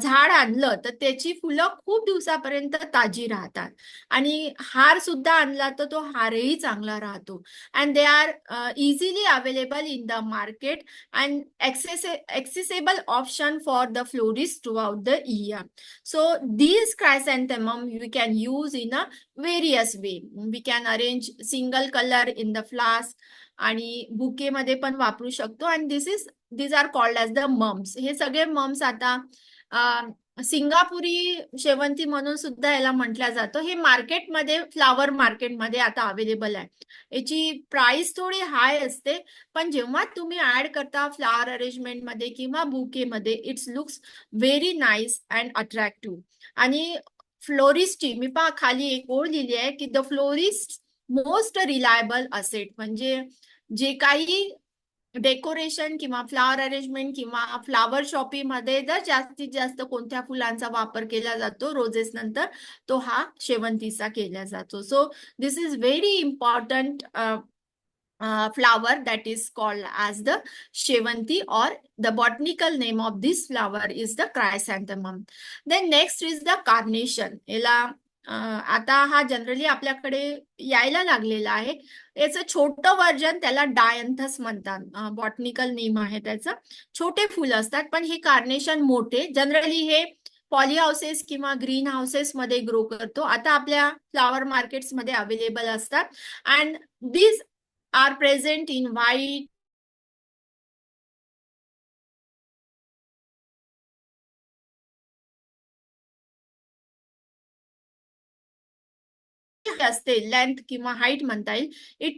झाड आणलं तर त्याची फुलं खूप दिवसापर्यंत ताजी राहतात. आणि हार सुद्धा आणला तर तो हारही चांगला राहतो. And they R easily available in the market and accessible option for the florist throughout the year. So these chrysanthemum we can use in a various way. We can arrange single color in the flask आणि bouquet मध्ये पण वापरू शकतो. आणि these are called as the mums. हे सगळे mums आता सिंगापुरी शेवंती म्हणून सुद्धा याला म्हटलं जातं. हे मार्केटमध्ये, फ्लावर मार्केटमध्ये आता अवेलेबल आहे. याची प्राइस थोडी हाय असते, पण जेव्हा तुम्ही ऍड करता फ्लावर अरेंजमेंट मध्ये किंवा बुके मध्ये, it's looks very nice and attractive. आणि फ्लोरिस्टची मी पहा खाली एक ओळ लिहिली आहे की the florist most reliable asset. म्हणजे जे काही डेकोरेशन किंवा फ्लावर अरेंजमेंट किंवा फ्लावर शॉपिंगमध्ये जर जास्तीत जास्त कोणत्या फुलांचा वापर केला जातो रोजेस नंतर, तो हा शेवंतीचा केला जातो. So this is very important flower that is called as the Shevanti, or the botanical name of this flower is the chrysanthemum. Then next is the carnation. याला आता हा जनरली आपल्याकडे यायला लागलेला आहे. याचं छोटं वर्जन त्याला डायंथस म्हणतात, बॉटनिकल नेम आहे त्याचं. छोटे फुलं असतात, पण हे कार्नेशन मोठे. जनरली हे पॉली हाऊसेस किंवा ग्रीन हाऊसेस मध्ये ग्रो करतो. आता आपल्या फ्लावर मार्केट्स मध्ये अवेलेबल असतात. And these are present in white, असते लेंथ किंवा हाईट म्हणता येईल. इट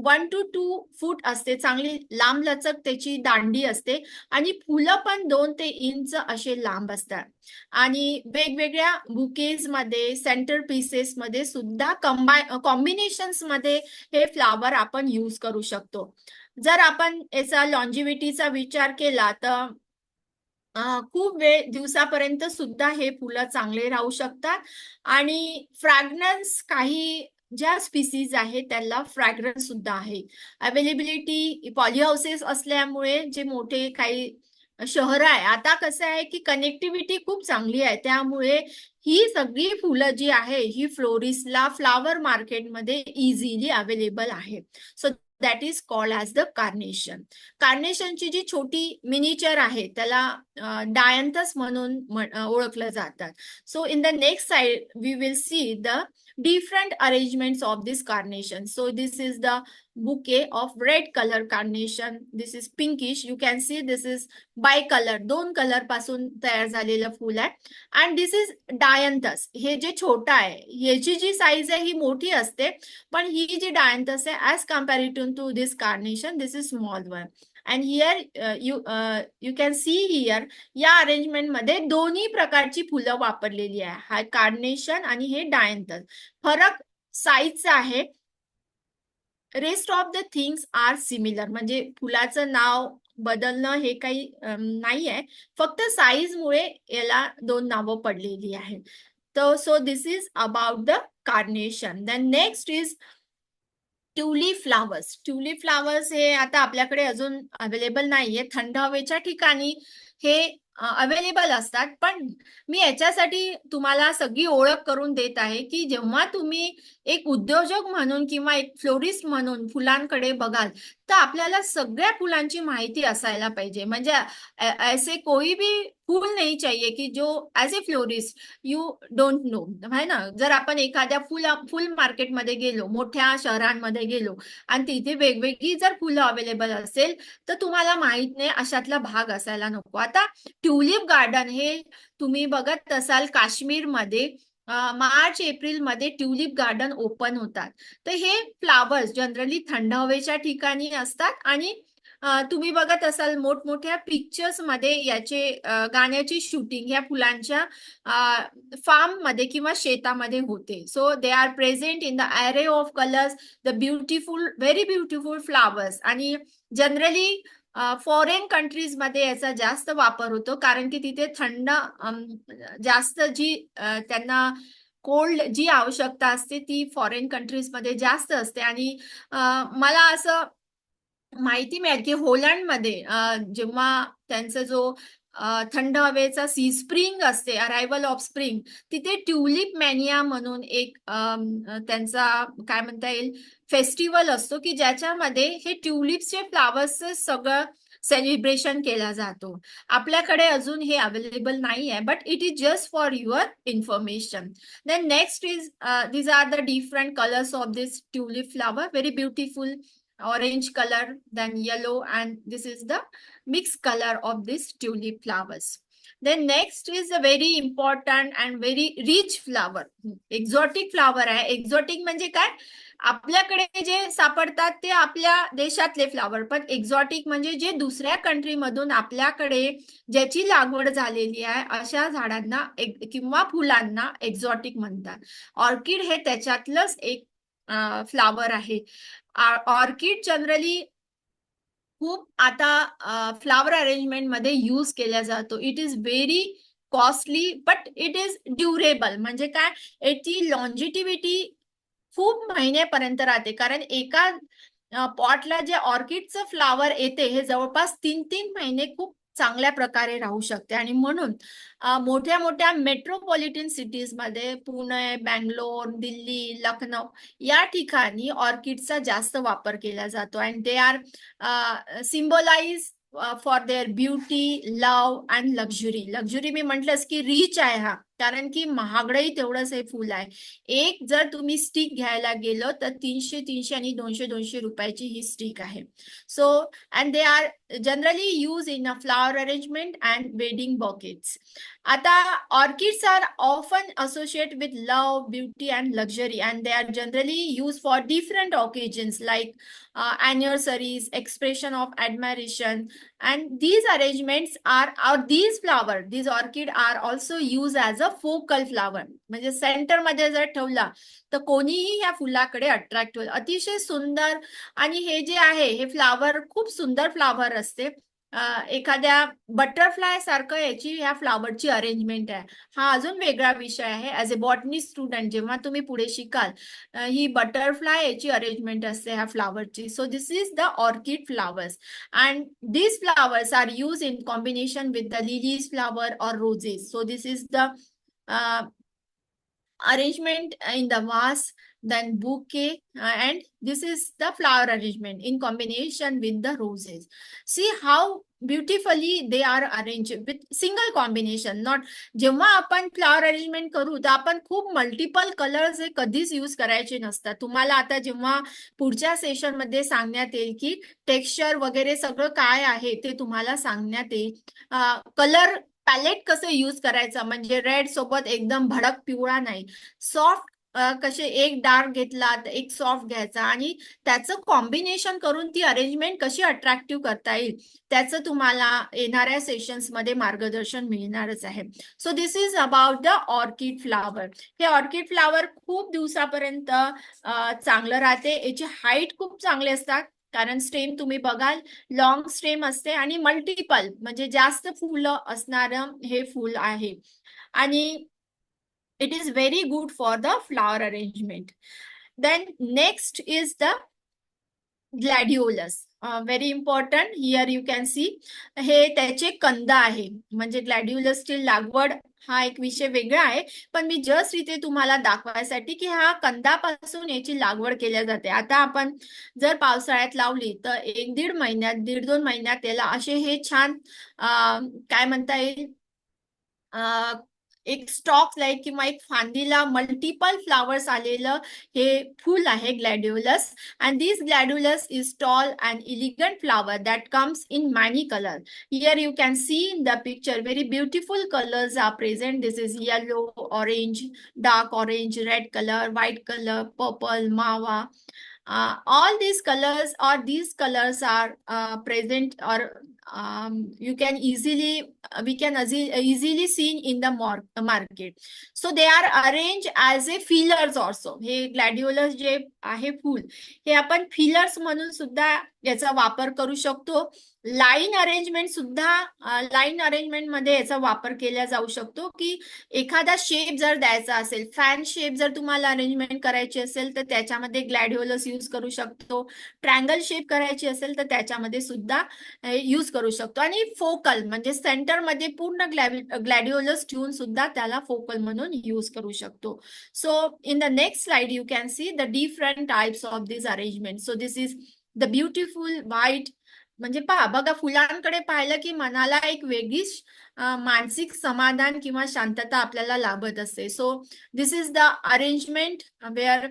1 to 2 फूट असते. चांगली लांब लचक त्याची दांडी असते, आणि फुलं पण 2 ते इंच असे लांब असतात. आणि वेगवेगळ्या बुकेज मध्ये, सेंटर पीसेस मध्ये सुद्धा कॉम्बिनेशन्स मध्ये हे फ्लावर आपण यूज करू शकतो. जर आपण याचा लॉन्जिव्हिटीचा विचार केला तर खूप वेळ दिवसापर्यंत सुद्धा हे फुलं चांगले राहू शकतात. आणि फ्रॅग्रन्स, काही ज्या स्पीसीज आहेत त्याला फ्रॅग्रन्स सुद्धा आहे. अवेलेबिलिटी पॉली हाऊसेस असल्यामुळे, जे मोठे काही शहर आहे, आता कसं आहे की कनेक्टिव्हिटी खूप चांगली आहे, त्यामुळे ही सगळी फुलं जी आहे ही फ्लोरिस्टला फ्लावर मार्केटमध्ये इझिली अवेलेबल आहे. So that is called as the carnation. कार्नेशनची जी छोटी मिनिचर आहे त्याला डायंथस म्हणून ओळखलं जातात. So in the next side we will see the different arrangements of this carnation. So this is the bouquet of red color carnation. This is pinkish. You can see this is bicolor, दोन colour पासून तयार झालेलं फूल आहे. and this is dianthus. हे जे छोटा आहे, याची जी साईज आहे ही मोठी असते, पण ही जी डायंथस आहे as compared to this carnation, this is small one. and here you can see here, या अरेंजमेंट मध्ये दोन्ही प्रकारची फुलं वापरलेली आहे, हा कार्नेशन आणि हे डायंथस. फरक साईजचा आहे. Rest of the things are similar. म्हणजे फुलाचं नाव बदलणं हे काही नाही आहे, फक्त साईज मुळे याला दोन नावं पडलेली आहेत. तर so this is about the carnation. Then next is tulip flowers. Tulip flowers हे आता आपल्याकडे अजून अवेलेबल नाहीये. थंड हवेच्या ठिकाणी हे अवेलेबल असतात. पण मी याच्यासाठी तुम्हाला सगळी ओळख करून देत आहे की जेव्हा तुम्ही एक उद्योजक म्हणून किंवा एक फ्लोरिस्ट म्हणून फुलांकडे बघाल तर आपल्याला सगळ्या फुलांची माहिती असायला पाहिजे. म्हणजे ऐसे कोई भी फूल नहीं चाहिए की जो as A florist you don't know, है ना. जर आपण एखाद्या फुल मार्केटमध्ये गेलो, मोठ्या शहरांमध्ये गेलो आणि तिथे वेगवेगळी जर फुलं अवेलेबल असेल तर तुम्हाला माहित नाही अशातला भाग असायला नको. आता ट्युलिप गार्डन हे तुम्ही बघत असाल काश्मीरमध्ये मार्च एप्रिल मध्ये ट्युलिप गार्डन ओपन होतात. तर हे फ्लावर्स जनरली थंड हवेच्या ठिकाणी असतात आणि तुम्ही बघत असाल मोठमोठ्या पिक्चर्स मध्ये याचे गाण्याची शूटिंग ह्या फुलांच्या फार्म मध्ये किंवा शेतामध्ये होते. So they are present in the array of colours, the beautiful, very beautiful flowers. आणि जनरली फॉरेन कंट्रीज मध्ये याचा जास्त वापर होतो कारण की तिथे थंड जास्त जी त्यांना कोल्ड जी आवश्यकता असते ती फॉरेन कंट्रीज मध्ये जास्त असते. आणि मला असं माहिती मिळेल की होलंडमध्ये जेव्हा त्यांचा जो थंड हवेचा स्प्रिंग असते, अरायव्हल ऑफ स्प्रिंग, तिथे ट्युलिप मॅनिया म्हणून एक त्यांचा काय म्हणता येईल फेस्टिवल असतो की ज्याच्यामध्ये हे ट्युलिप्सचे फ्लावर्सचे सगळं सेलिब्रेशन केला जातो. आपल्याकडे अजून हे अवेलेबल नाही आहे, but it is just for your information. Then next is these are the different colors of this tulip flower, very beautiful orange color, then yellow, and this is the mixed color of this tulip flowers. Then next is a very important and very rich flower, exotic flower आहे. Exotic म्हणजे काय, आपल्याकडे जे सापडतात ते आपल्या देशातले flower, पण एक्झॉटिक म्हणजे जे दुसऱ्या कंट्री मधून आपल्याकडे ज्याची लागवड झालेली आहे अशा झाडांना किंवा फुलांना एक्झॉटिक म्हणतात. ऑर्किड हे त्याच्यातलंच एक फ्लावर आहे. ऑर्किड जनरली खूप आता फ्लावर अरेंजमेंट मध्ये यूज केला जातो. It is very costly but it is durable. म्हणजे काय, याची लॉन्जिटिव्हिटी खूप महिन्यापर्यंत राहते. कारण एका पॉटला जे ऑर्किडचं फ्लावर येते हे जवळपास 3-3 महिने खूप चांगल्या प्रकारे राहू शकते. आणि म्हणून मोठ्या मोठ्या मेट्रोपॉलिटन सिटीज मध्ये पुणे, बँगलोर, दिल्ली, लखनौ या ठिकाणी ऑर्किडचा जास्त वापर केला जातो. And they are symbolise for their beauty, love and luxury. Luxury मी म्हटलंच की रिच आहे हा, कारण की महागडही तेवढंच हे फुल आहे. एक जर तुम्ही स्टिक घ्यायला गेलो तर 300 आणि 200 रुपयाची ही स्टिक आहे. So and they are generally use in a flower arrangement and wedding bouquets. आता orchids are often associate with love, beauty and luxury, and they are generally use for different occasions like anniversaries, expression of admiration, and these arrangements are, or these flower, these orchid are also used as a focal flower. म्हणजे centre मध्ये जर ठेवला तर कोणीही ह्या फुलाकडे attract होईल. अतिशय सुंदर. आणि हे जे आहे हे फ्लावर खूप सुंदर फ्लावर असते. एखाद्या बटरफ्लाय सारखं याची ह्या फ्लावरची अरेंजमेंट आहे. हा अजून वेगळा विषय आहे. ऍज अ बॉटनी स्टुडंट जेव्हा तुम्ही पुढे शिकाल ही बटरफ्लाय याची अरेंजमेंट असते ह्या फ्लावरची. So this is the orchid flowers and these flowers are used in combination with the lilies flower or roses. So this is the uh, arrangement in the vase, then bouquet, and this is the flower arrangement in combination with the roses. See how beautifully they are arranged with single combination. Not जेव्हा आपण flower arrangement करू तर आपण खूप multiple colours हे कधीच use करायचे नसतात. तुम्हाला आता जेव्हा पुढच्या सेशन मध्ये सांगण्यात येईल की टेक्स्चर वगैरे सगळं काय आहे ते तुम्हाला सांगण्यात येईल. कलर पॅलेट कसं यूज करायचं, म्हणजे रेड सोबत एकदम भडक पिवळा नाही, सॉफ्ट कसे एक डार्क घेतला तर एक सॉफ्ट घ्यायचा आणि त्याचं कॉम्बिनेशन करून ती अरेंजमेंट कशी अट्रॅक्टिव्ह करता येईल त्याचं तुम्हाला येणाऱ्या सेशन्स मध्ये मार्गदर्शन मिळणारच आहे. So this is about the orchid flower. हे ऑर्किड फ्लावर खूप दिवसापर्यंत चांगलं राहते. याची हाईट खूप चांगली असतात कारण स्टेम तुम्ही बघाल लॉंग स्टेम असते आणि मल्टिपल म्हणजे जास्त फुलं असणारं हे फुल आहे. आणि it is very good for the flower arrangement. Then next is the gladiolus. Very important here you can C, हे त्याचे कंद आहे. म्हणजे ग्लॅडिओलसची लागवड हा एक विषय वेगळा आहे, पण मी जस्ट इथे तुम्हाला दाखवायसाठी की हा कंदापासून याची लागवड केल्या जाते. आता आपण जर पावसाळ्यात लावली तर 1-1.5 महिन्यात, 1.5-2 महिन्यात याला असे हे छान काय म्हणता येईल, एक स्टॉक लाईक किंवा एक फांदीला मल्टिपल फ्लावर्स आलेलं हे फूल आहे gladiolus. And this gladiolus is tall and elegant flower that comes in many colour. Here you can see in the picture very beautiful colors are present. This is yellow, orange, dark orange, red color, white color, purple, mawa. All these colors or these colors are present, or you can easily we can easily seen in the market. So they are arranged as a fillers also. हे ग्लॅडिओलस जे आहे फूल, हे आपण fillers म्हणून सुद्धा याचा वापर करू शकतो. लाईन अरेंजमेंट सुद्धा, लाईन अरेंजमेंट मध्ये याचा वापर केला जाऊ शकतो. की एखादा शेप जर द्यायचा असेल, फॅन शेप जर तुम्हाला अरेंजमेंट करायची असेल तर त्याच्यामध्ये ग्लॅडिओलस यूज करू शकतो. ट्रायंगल शेप करायची असेल तर त्याच्यामध्ये सुद्धा यूज करू शकतो. आणि फोकल म्हणजे सेंटर मध्ये पूर्ण ग्लॅडिओलस ठेवून सुद्धा त्याला फोकल म्हणून यूज करू शकतो. So in the next slide you can see the different types of this arrangement. So this is the beautiful white. म्हणजे पहा बघा, फुलांकडे पाहिलं की मनाला एक वेगळीच मानसिक समाधान किंवा शांतता आपल्याला लाभत असते. So this is the arrangement where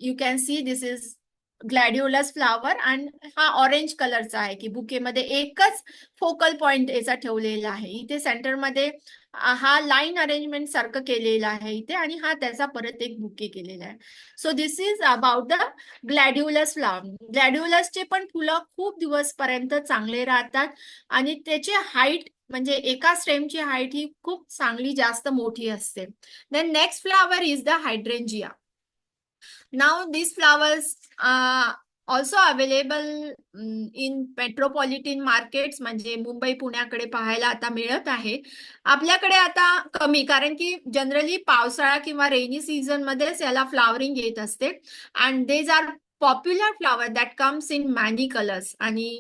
you can see this is gladiolus flower. आणि हा ऑरेंज कलरचा आहे की बुकेमध्ये एकच फोकल पॉइंट याचा ठेवलेला आहे. इथे सेंटरमध्ये हा लाईन अरेंजमेंट सारखं केलेलं आहे इथे, आणि हा त्याचा परत एक बुके केलेला आहे. So this is about the gladiolus flower. ग्लॅडिओलसचे पण फुलं खूप दिवस पर्यंत चांगले राहतात आणि त्याची हाईट म्हणजे एका स्टेमची हाईट ही खूप चांगली जास्त मोठी असते. Then next flower is the hydrangea. Now these flowers are also available in metropolitan markets. म्हणजे मुंबई पुण्याकडे पाहायला आता मिळत आहे. आपल्याकडे आता कमी, कारण की जनरली पावसाळा किंवा रेनी सीझन मध्येच याला फ्लावरिंग येत असते. And these are popular flower that comes in many colours. आणि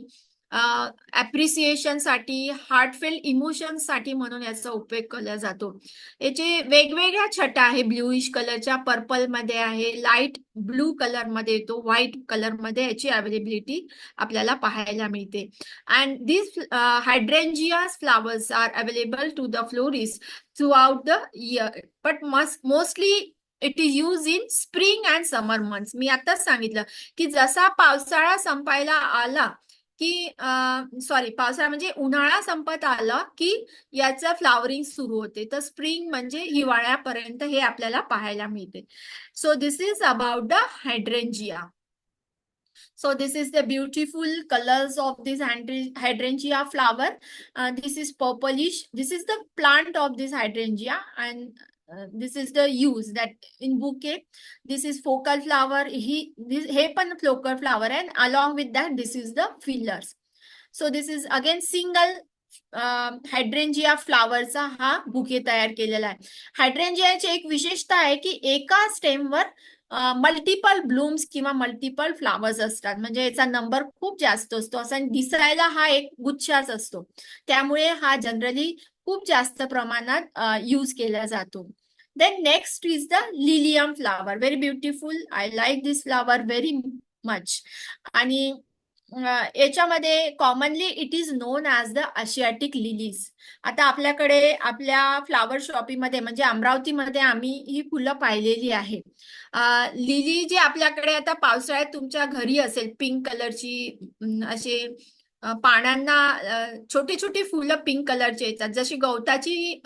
अप्रिसिएशन साठी, हार्टफेल इमोशन साठी म्हणून याचा उपयोग केला जातो. याचे वेगवेगळ्या छटा आहे. ब्ल्यूइश कलरच्या, पर्पल मध्ये आहे, लाईट ब्लू कलर मध्ये येतो, व्हाईट कलर मध्ये याची अवेलेबिलिटी आपल्याला पाहायला मिळते. And this hydrangeas flowers are available to the florist throughout the year, but mostly it is use in spring and summer months. मी आताच सांगितलं की जसा पावसाळा संपायला आला की सॉरी, पावसाळा म्हणजे उन्हाळा संपत आला की याचं फ्लावरिंग सुरू होते. तर स्प्रिंग म्हणजे हिवाळ्यापर्यंत हे आपल्याला पाहायला मिळते. So this is about the hydrangea. So this is the beautiful colors of this hydrangea flower. This is purplish. This is the plant of this hydrangea, and this is the use that in bouquet. This is focal flower. हे पण focal flower, and along with that this is the fillers. So this is again single हायड्रेंजिया फ्लावरचा हा bouquet तयार केलेला आहे. हायड्रेंजियाची एक विशेषता आहे की एका स्टेमवर मल्टिपल ब्लूम्स किंवा मल्टिपल फ्लावर्स असतात. म्हणजे याचा नंबर खूप जास्त असतो. असा दिसायला हा एक गुच्छाच असतो. त्यामुळे हा जनरली खूप जास्त प्रमाणात यूज केला जातो. Then next is the lilium flower. Very beautiful. I like this flower very much. आणि याच्यामध्ये commonly it is known as the Asiatic lilies. आता आपल्याकडे आपल्या फ्लावर शॉपीमध्ये म्हणजे अमरावतीमध्ये आम्ही ही फुलं पाहिलेली आहे. लिली जी आपल्याकडे आता पावसाळ्यात तुमच्या घरी असेल, पिंक कलरची, असे पानांना छोटी छोटी फुलं पिंक कलरची येतात. जशी गवताची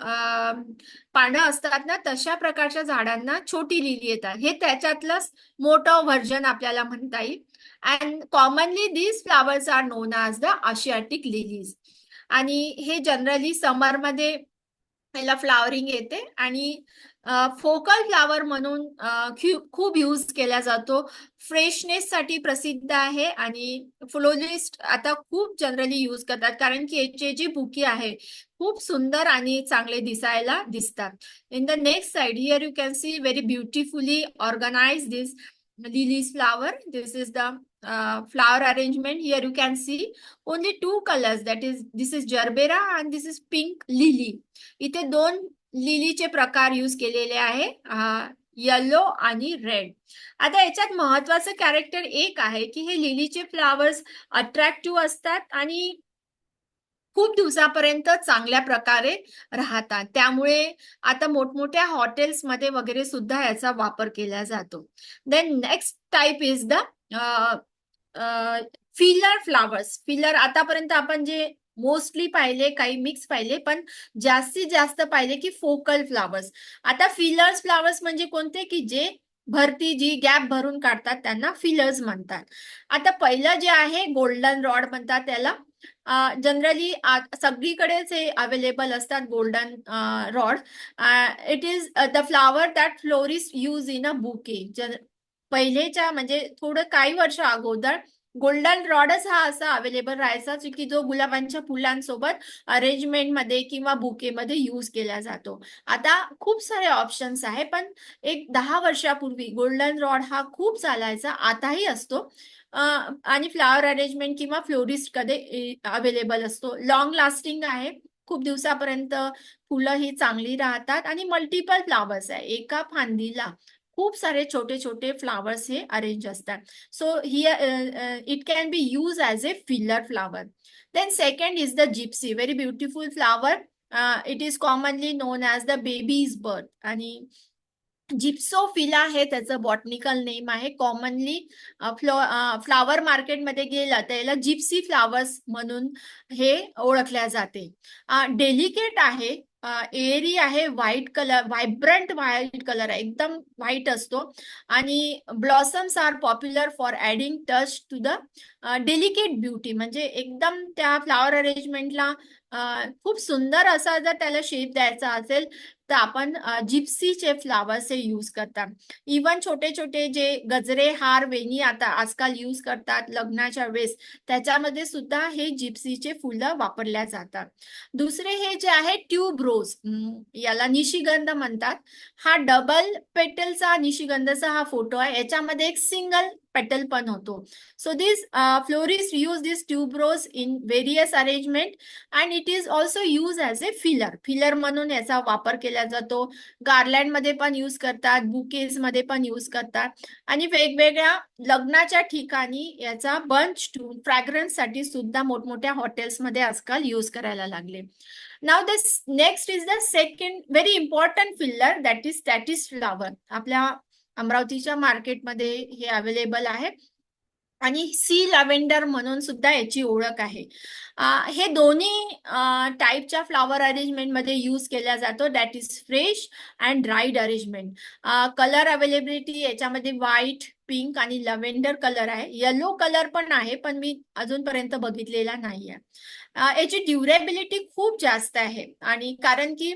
पानं असतात ना, तशा प्रकारच्या झाडांना छोटी लिली येतात. हे त्याच्यातलंच मोठं व्हर्जन आपल्याला म्हणता येईल. And commonly these flowers are known as the Asiatic lilies. आणि हे जनरली समरमध्ये याला फ्लावरिंग येते आणि फोकल फ्लावर म्हणून खूप यूज केला जातो. फ्रेशनेस साठी प्रसिद्ध आहे आणि फ्लोरिस्ट आता खूप जनरली यूज करतात, कारण की याचे जी बुके आहे खूप सुंदर आणि चांगले दिसायला दिसतात. In the next side here you can see very beautifully organise this lilies flower. This is the flower arrangement. Here you can see only two colors, that is this is Gerbera and this is pink lily. इथे दोन लिलीचे प्रकार use केलेले आहे, yellow आणि red. आता याच्यात महत्वाचं कॅरेक्टर एक आहे की हे लिलीचे फ्लावर्स अट्रॅक्टिव्ह असतात आणि खूप दिवसापर्यंत चांगल्या प्रकारे राहतात. त्यामुळे आता मोठमोठ्या हॉटेल्समध्ये वगैरे सुद्धा याचा वापर केला जातो. Then next type is the filler flowers. Filler आतापर्यंत आपण जे मोस्टली पाहिले, काही मिक्स पाहिले, पण जास्तीत जास्त पाहिले की फोकल फ्लावर्स. आता फिलर्स फ्लावर्स म्हणजे कोणते की जे भरती, जी गॅप भरून काढतात त्यांना फिलर्स म्हणतात. आता पहिलं जे आहे गोल्डन रॉड म्हणतात त्याला. जनरली सगळीकडेच हे अवेलेबल असतात golden rod. It is the flower that florist use in a bouquet. पहिलेच्या म्हणजे थोडं काही वर्ष अगोदर गोल्डन रॉडच हा असा अवेलेबल राहायचा की जो गुलाबांच्या फुलांसोबत अरेंजमेंटमध्ये किंवा बुकेमध्ये यूज केला जातो. आता खूप सारे ऑप्शन्स आहे, पण एक 10 वर्षापूर्वी गोल्डन रॉड हा खूप चालायचा, आताही असतो. आणि फ्लावर अरेंजमेंट किंवा फ्लोरिस्ट कडे अवेलेबल असतो. लॉंग लास्टिंग आहे, खूप दिवसापर्यंत फुलं ही चांगली राहतात आणि मल्टिपल फ्लावर्स आहे. एका फांदीला खूप सारे छोटे छोटे फ्लावर्स हे अरेंज असतात. So here it can be use as a filler flower. Then second is the gypsy, very beautiful flower. It is commonly known as the baby's bird. आणि जिप्सोफिला हे त्याचं बॉटनिकल नेम आहे. Commonly flower मार्केटमध्ये गेला तर याला Gypsy flowers म्हणून हे ओळखल्या जाते. डेलिकेट आहे, एअरी आहे, white colour, vibrant white colour आहे, एकदम व्हाईट असतो. आणि blossoms are popular for adding touch to the delicate beauty. म्हणजे एकदम त्या फ्लावर अरेंजमेंटला खूप सुंदर असा जर त्याला शेप द्यायचा असेल तर आपण जिप्सीचे फ्लावर्स हे यूज करतात. इवन छोटे छोटे जे गजरे, हार, वेणी आता आजकाल यूज करतात लग्नाच्या वेळेस, त्याच्यामध्ये सुद्धा हे जिप्सीचे फुलं वापरल्या जातात. दुसरे हे जे आहे ट्यूब रोज, याला निशिगंध म्हणतात. हा डबल पेटलचा निशिगंधचा हा फोटो आहे. याच्यामध्ये एक सिंगल पेटल पण होतो. So this florist use this tube rose in various arrangement and it is also use as a filler. Filler म्हणून याचा वापर केला जातो. गार्लँड मध्ये पण यूज करतात, बुकेज मध्ये पण यूज करतात आणि वेगवेगळ्या लग्नाच्या ठिकाणी याचा बंच फ्रॅग्रन्स साठी सुद्धा मोठमोठ्या हॉटेल्स मध्ये आजकाल यूज करायला लागले. Now this next is the second very important filler, that is statice flower. आपल्या अमरावतीच्या मार्केटमध्ये हे अवेलेबल आहे आणि सी लॅव्हेंडर म्हणून सुद्धा याची ओळख आहे. हे दोन्ही टाईपच्या फ्लावर अरेंजमेंट मध्ये यूज केला जातो, that is fresh and dried arrangement. Colour availability याच्यामध्ये व्हाईट, पिंक आणि लव्हेंडर कलर आहे. येलो कलर पण आहे, पण मी अजूनपर्यंत बघितलेला नाहीये. याची ड्युरेबिलिटी खूप जास्त आहे आणि कारण की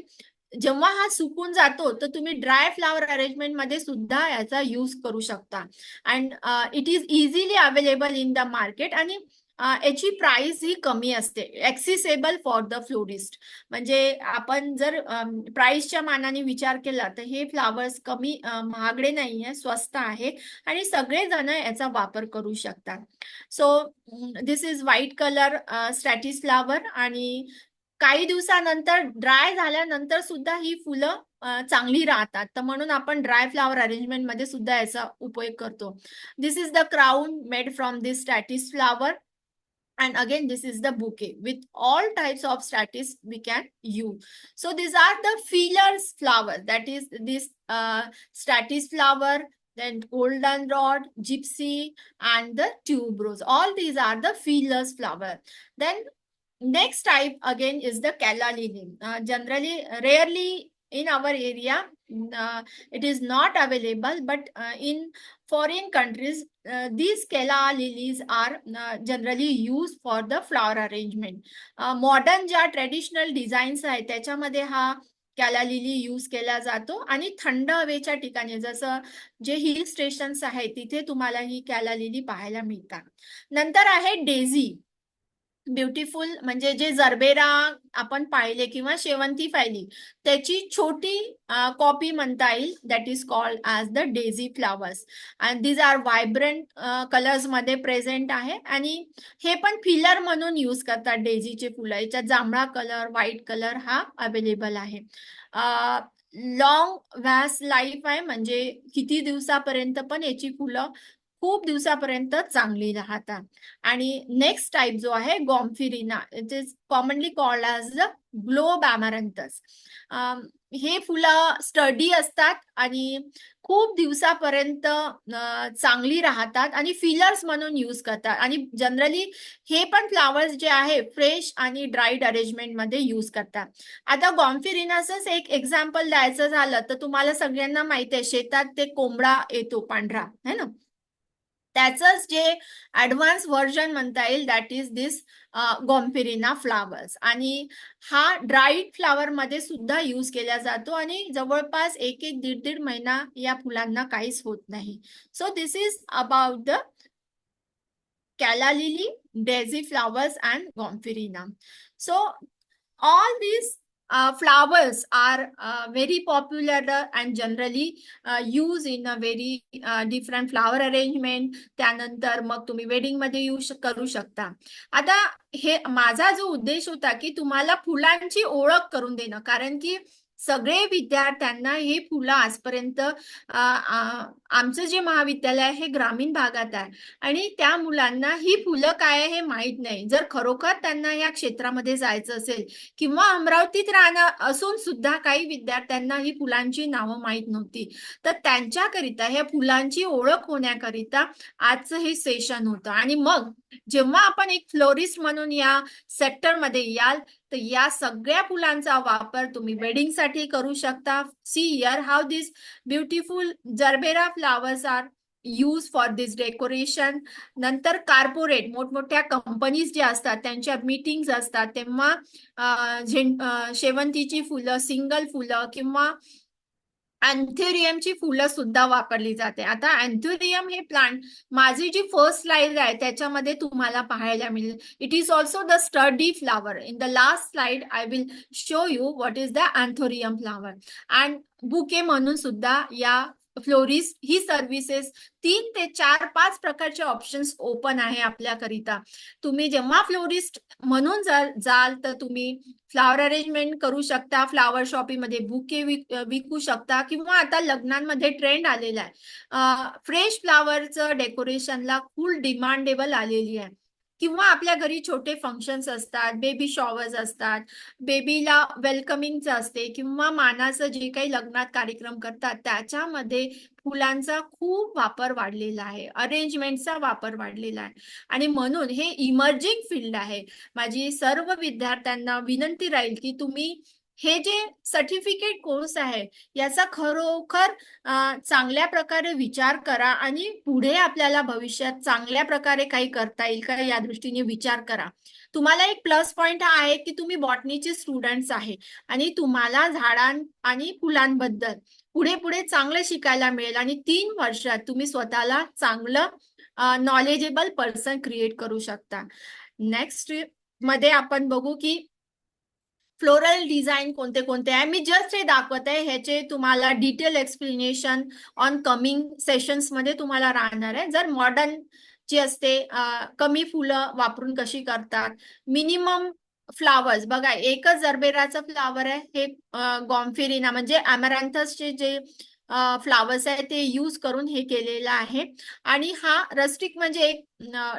जेव्हा हा सुकून जातो तर तुम्ही ड्राय फ्लावर अरेंजमेंट मध्ये सुद्धा याचा यूज करू शकता. And it is easily available in the market आणि याची प्राइस ही कमी असते, ऍक्सेसेबल फॉर द फ्लोरिस्ट. म्हणजे आपण जर प्राइसच्या मानाने विचार केला तर हे फ्लावर्स कमी महागडे नाही आहे, स्वस्त आहे आणि सगळेजण याचा वापर करू शकतात. So this is white colour statice flower आणि काही दिवसानंतर ड्राय झाल्यानंतर सुद्धा ही फुलं चांगली राहतात, तर म्हणून आपण ड्राय फ्लावर अरेंजमेंट मध्ये सुद्धा याचा उपयोग करतो. This is the crown made from this statice flower. And again, this is the bouquet with all types of statice we can use. So these are the feelers flowers, that is this statice flower, then golden rod, gypsy and the tuberose. All these are the feelers flower. Then next type again is the calla lily. Generally, rarely in our area, it is not available, but in foreign countries, these calla lilies are generally used for the flower arrangement. Modern ज्या traditional designs आहेत त्याच्यामध्ये हा कॅला lily use केला जातो आणि थंड हवेच्या ठिकाणी जसं जे हिल स्टेशन्स आहेत तिथे तुम्हाला ही कॅला लिली पाहायला मिळतात. नंतर आहे डेझी. ब्युटिफुल म्हणजे जे जरबेरा आपण पाहिले किंवा शेवंती पाहिली त्याची छोटी कॉपी म्हणता येईल, that is called as the daisy flowers. And these are vibrant colours मध्ये प्रेझेंट आहे आणि हे पण फिलर म्हणून यूज करतात डेझीचे फुलं. याच्यात जांभळा कलर, व्हाईट कलर हा अवेलेबल आहे. लॉंग व्हॅस लाईफ आहे, म्हणजे किती दिवसापर्यंत पण याची फुलं खूप दिवसापर्यंत चांगली राहतात. आणि नेक्स्ट टाईप जो आहे gomphrena, it is commonly called as the globe amaranthus. हे फुलं स्टडी असतात आणि खूप दिवसापर्यंत चांगली राहतात आणि फिलर्स म्हणून यूज करतात. आणि जनरली हे पण फ्लावर्स जे आहे फ्रेश आणि ड्राईड अरेंजमेंट मध्ये यूज करतात. आता गॉम्फिरिनाचंच एक एक्झाम्पल द्यायचं झालं तर तुम्हाला सगळ्यांना माहिती आहे, शेतात ते कोंबडा येतो पांढरा है ना, त्याचंच जे ऍडव्हान्स व्हर्जन म्हणता येईल दॅट इज दिस गॉम्फिरिना फ्लावर्स. आणि हा ड्राईड फ्लावर मध्ये सुद्धा यूज केला जातो आणि जवळपास एक एक दीड दीड महिना या फुलांना काहीच होत नाही. So this is about the calla lily, daisy flowers, and gomphrena. So all these flowers are very popular and generally used in a very different flower arrangement. त्यानंतर मग तुम्ही वेडिंग मध्ये यूज करू शकता. आता हे माझा जो उद्देश होता की तुम्हाला फुलांची ओळख करून देणं, कारण की सगळे विद्यार्थ्यांना हे फुलं आजपर्यंत आमचं जे महाविद्यालय आहे हे ग्रामीण भागात आहे आणि त्या मुलांना ही फुलं काय आहे हे माहीत नाही. जर खरोखर त्यांना या क्षेत्रामध्ये जायचं असेल किंवा अमरावतीत राहणं असून सुद्धा काही विद्यार्थ्यांना ही फुलांची नावं माहीत नव्हती, तर त्यांच्याकरिता ह्या फुलांची ओळख होण्याकरिता आजचं हे सेशन होतं. आणि मग जेव्हा आपण एक फ्लोरिस्ट म्हणून या सेक्टरमध्ये याल तर या सगळ्या फुलांचा वापर तुम्ही वेडिंग साठी करू शकता. See here how this beautiful gerbera flowers are use for this decoration. नंतर कार्पोरेट मोठमोठ्या कंपनीज जे असतात त्यांच्या मीटिंग्स असतात तेव्हा शेवंतीची फुलं, सिंगल फुलं किंवा अँथेरियमची फुलं सुद्धा वापरली जाते. आता अँथेरियम हे प्लांट माझी जी फर्स्ट स्लाइड आहे त्याच्यामध्ये तुम्हाला पाहायला मिळेल. It is also the study flower. In the last slide I will show you what is the anthurium flower. And bouquet म्हणून सुद्धा या फ्लोरिस्ट ही सर्व्हिसेस 3 ते 4 5 प्रकारचे ऑप्शन्स ओपन आहे आपल्याकरिता. तुम्ही जेव्हा फ्लोरिस्ट म्हणून जाल तर तुम्ही फ्लावर अरेंजमेंट करू शकता, फ्लावर शॉपीमध्ये बुके विकू शकता किंवा आता लग्नांमध्ये ट्रेंड आलेला आहे, फ्रेश फ्लावरचं डेकोरेशनला फुल डिमांडेबल आलेली आहे. किंवा आपल्या घरी छोटे फंक्शन्स असतात, बेबी शॉवर्स असतात, बेबीला वेलकमिंगचं असते किंवा मानाचं जे काही लग्नात कार्यक्रम करतात त्याच्यामध्ये फुलांचा खूप वापर वाढलेला आहे, अरेंजमेंटचा वापर वाढलेला आहे. आणि म्हणून हे इमर्जिंग फील्ड आहे. माझी सर्व विद्यार्थ्यांना विनंती राहील की तुम्ही हे जे सर्टिफिकेट कोर्स आहे याचा खरोखर चांगल्या प्रकारे विचार करा आणि पुढे आपल्याला भविष्यात चांगल्या प्रकारे काही करता येईल का या दृष्टीने विचार करा. तुम्हाला एक प्लस पॉइंट हा आहे की तुम्ही बॉटनीचे स्टुडंट्स आहे आणि तुम्हाला झाडां आणि फुलांबद्दल पुढे पुढे चांगलं शिकायला मिळेल आणि 3 वर्षात तुम्ही स्वतःला चांगलं नॉलेजेबल पर्सन क्रिएट करू शकता. नेक्स्ट मध्ये आपण बघू की फ्लोरल डिझाईन कोणते कोणते आहे. मी जस्ट हे दाखवत आहे, ह्याचे तुम्हाला detail explanation on coming sessions मध्ये तुम्हाला राहणार आहे. जर मॉडर्न जी असते कमी फुलं वापरून कशी करतात, मिनिमम फ्लावर्स बघा, एकच जरबेराचं फ्लावर आहे हे गॉम्फिरिना म्हणजे अमॅरॅन्थसचे जे फ्लावर्स आहे ते यूज करून हे केलेलं आहे. आणि हा रस्टिक म्हणजे एक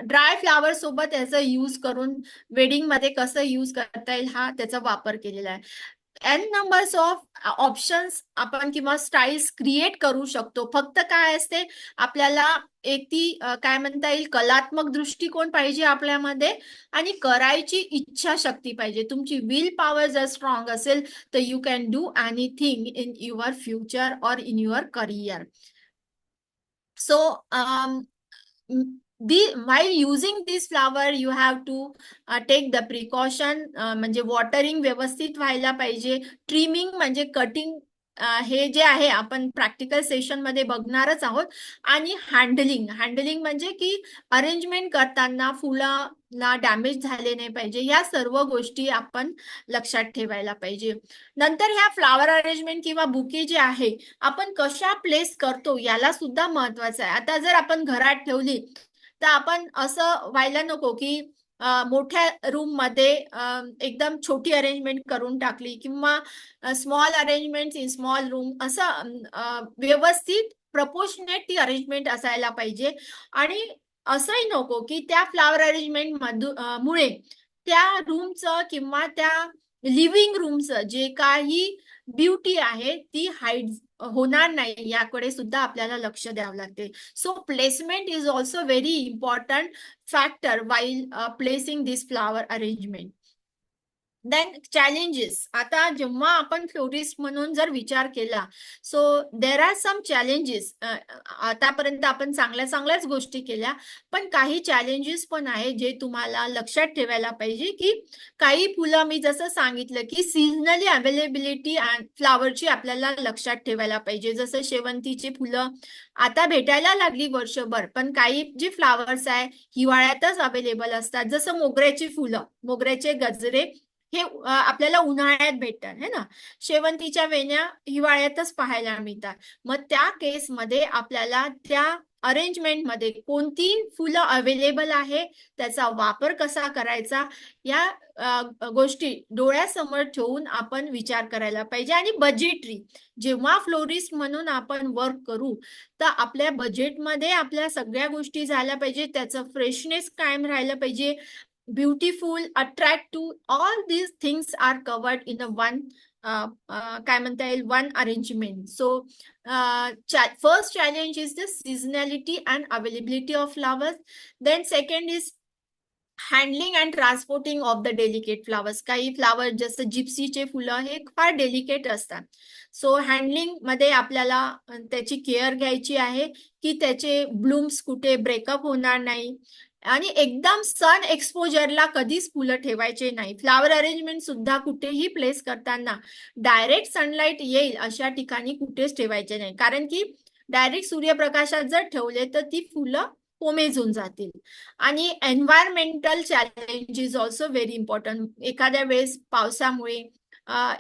ड्राय फ्लावर सोबत याचा यूज करून वेडिंग मध्ये कसं यूज करता येईल हा त्याचा वापर केलेला आहे. एन नंबर्स ऑफ ऑप्शन्स आपण किंवा स्टाईल्स क्रिएट करू शकतो. फक्त काय असते आपल्याला एक ती काय म्हणता येईल कलात्मक दृष्टिकोन पाहिजे आपल्यामध्ये आणि करायची इच्छा शक्ती पाहिजे. तुमची विल पॉवर जर स्ट्रॉंग असेल तर you can do anything in your future और in your career. So while using this flower you have to take the precaution, म्हणजे वॉटरिंग व्यवस्थित व्हायला पाहिजे, ट्रिमिंग म्हणजे कटिंग हे जे आहे आपण प्रॅक्टिकल सेशन मध्ये बघणारच आहोत. आणि हँडलिंग म्हणजे की अरेंजमेंट करताना फुलं ला डॅमेज झाले नाही पाहिजे, या सर्व गोष्टी आपण लक्षात ठेवायला पाहिजे. नंतर ह्या फ्लावर अरेंजमेंट किंवा बुके जे आहे आपण कशा प्लेस करतो याला सुद्धा महत्वाचं आहे. आता जर आपण घरात ठेवली तर आपण असं व्हायला नको की मोठ्या रूम मध्ये एकदम छोटी अरेंजमेंट करून टाकली किंवा small arrangement in small room, असं व्यवस्थित प्रपोर्शनेट ती अरेंजमेंट असायला पाहिजे. आणि असंही नको की त्या फ्लावर अरेंजमेंट मुळे त्या रूमचं किंवा त्या लिव्हिंग रूमचं जे काही ब्युटी आहे ती हाईड होणार नाही, याकडे सुद्धा आपल्याला लक्ष द्यावं लागते. So placement is also very important factor while placing this flower arrangement. Then challenges. आता जेव्हा आपण फ्लोरिस्ट म्हणून जर विचार केला, so there are some challenges. आतापर्यंत आपण चांगल्या चांगल्याच गोष्टी केल्या, पण काही चॅलेंजेस पण आहे जे तुम्हाला लक्षात ठेवायला पाहिजे. की काही फुलं मी जसं सांगितलं की सीझनली अवेलेबिलिटी फ्लावरची आपल्याला लक्षात ठेवायला पाहिजे. जसं शेवंतीची फुलं आता भेटायला लागली वर्षभर, पण काही जी फ्लावर्स आहे हिवाळ्यातच अवेलेबल असतात. जसं मोगऱ्याची फुलं, मोगऱ्याचे गजरे हे आपल्याला उन्हाळ्यात भेटतात है ना. शेवंतीच्या वेण्या हिवाळ्यातच पाहायला मिळतात. मग त्या केसमध्ये आपल्याला त्या अरेंजमेंट मध्ये कोणती फुलं अवेलेबल आहे, त्याचा वापर कसा करायचा, या गोष्टी डोळ्यासमोर ठेवून आपण विचार करायला पाहिजे. आणि बजेटरी, जेव्हा फ्लोरिस्ट म्हणून आपण वर्क करू तर आपल्या बजेटमध्ये आपल्या सगळ्या गोष्टी झाल्या पाहिजे, त्याचं फ्रेशनेस कायम राहिलं पाहिजे. Beautiful, attractive, all these things are covered in a one काय म्हणता येईल, one arrangement. So first challenge is the seasonality and availability of flowers. Then second is handling and transporting of the delicate flowers. काही flower जसं जिप्सीचे फुलं हे फार delicate असतात. सो हँडलिंग मध्ये आपल्याला त्याची केअर घ्यायची आहे की त्याचे ब्लूम्स कुठे ब्रेकअप होणार नाही. आणि एकदम सन एक्सपोजरला कधीच फुलं ठेवायचे नाही. फ्लावर अरेंजमेंट सुद्धा कुठेही प्लेस करताना डायरेक्ट सनलाईट येईल अशा ठिकाणी कुठेच ठेवायचे नाही, कारण की डायरेक्ट सूर्यप्रकाशात जर ठेवले तर ती फुलं कोमेजून जातील. आणि environmental challenge is also very important. एखाद्या वेळेस पावसामुळे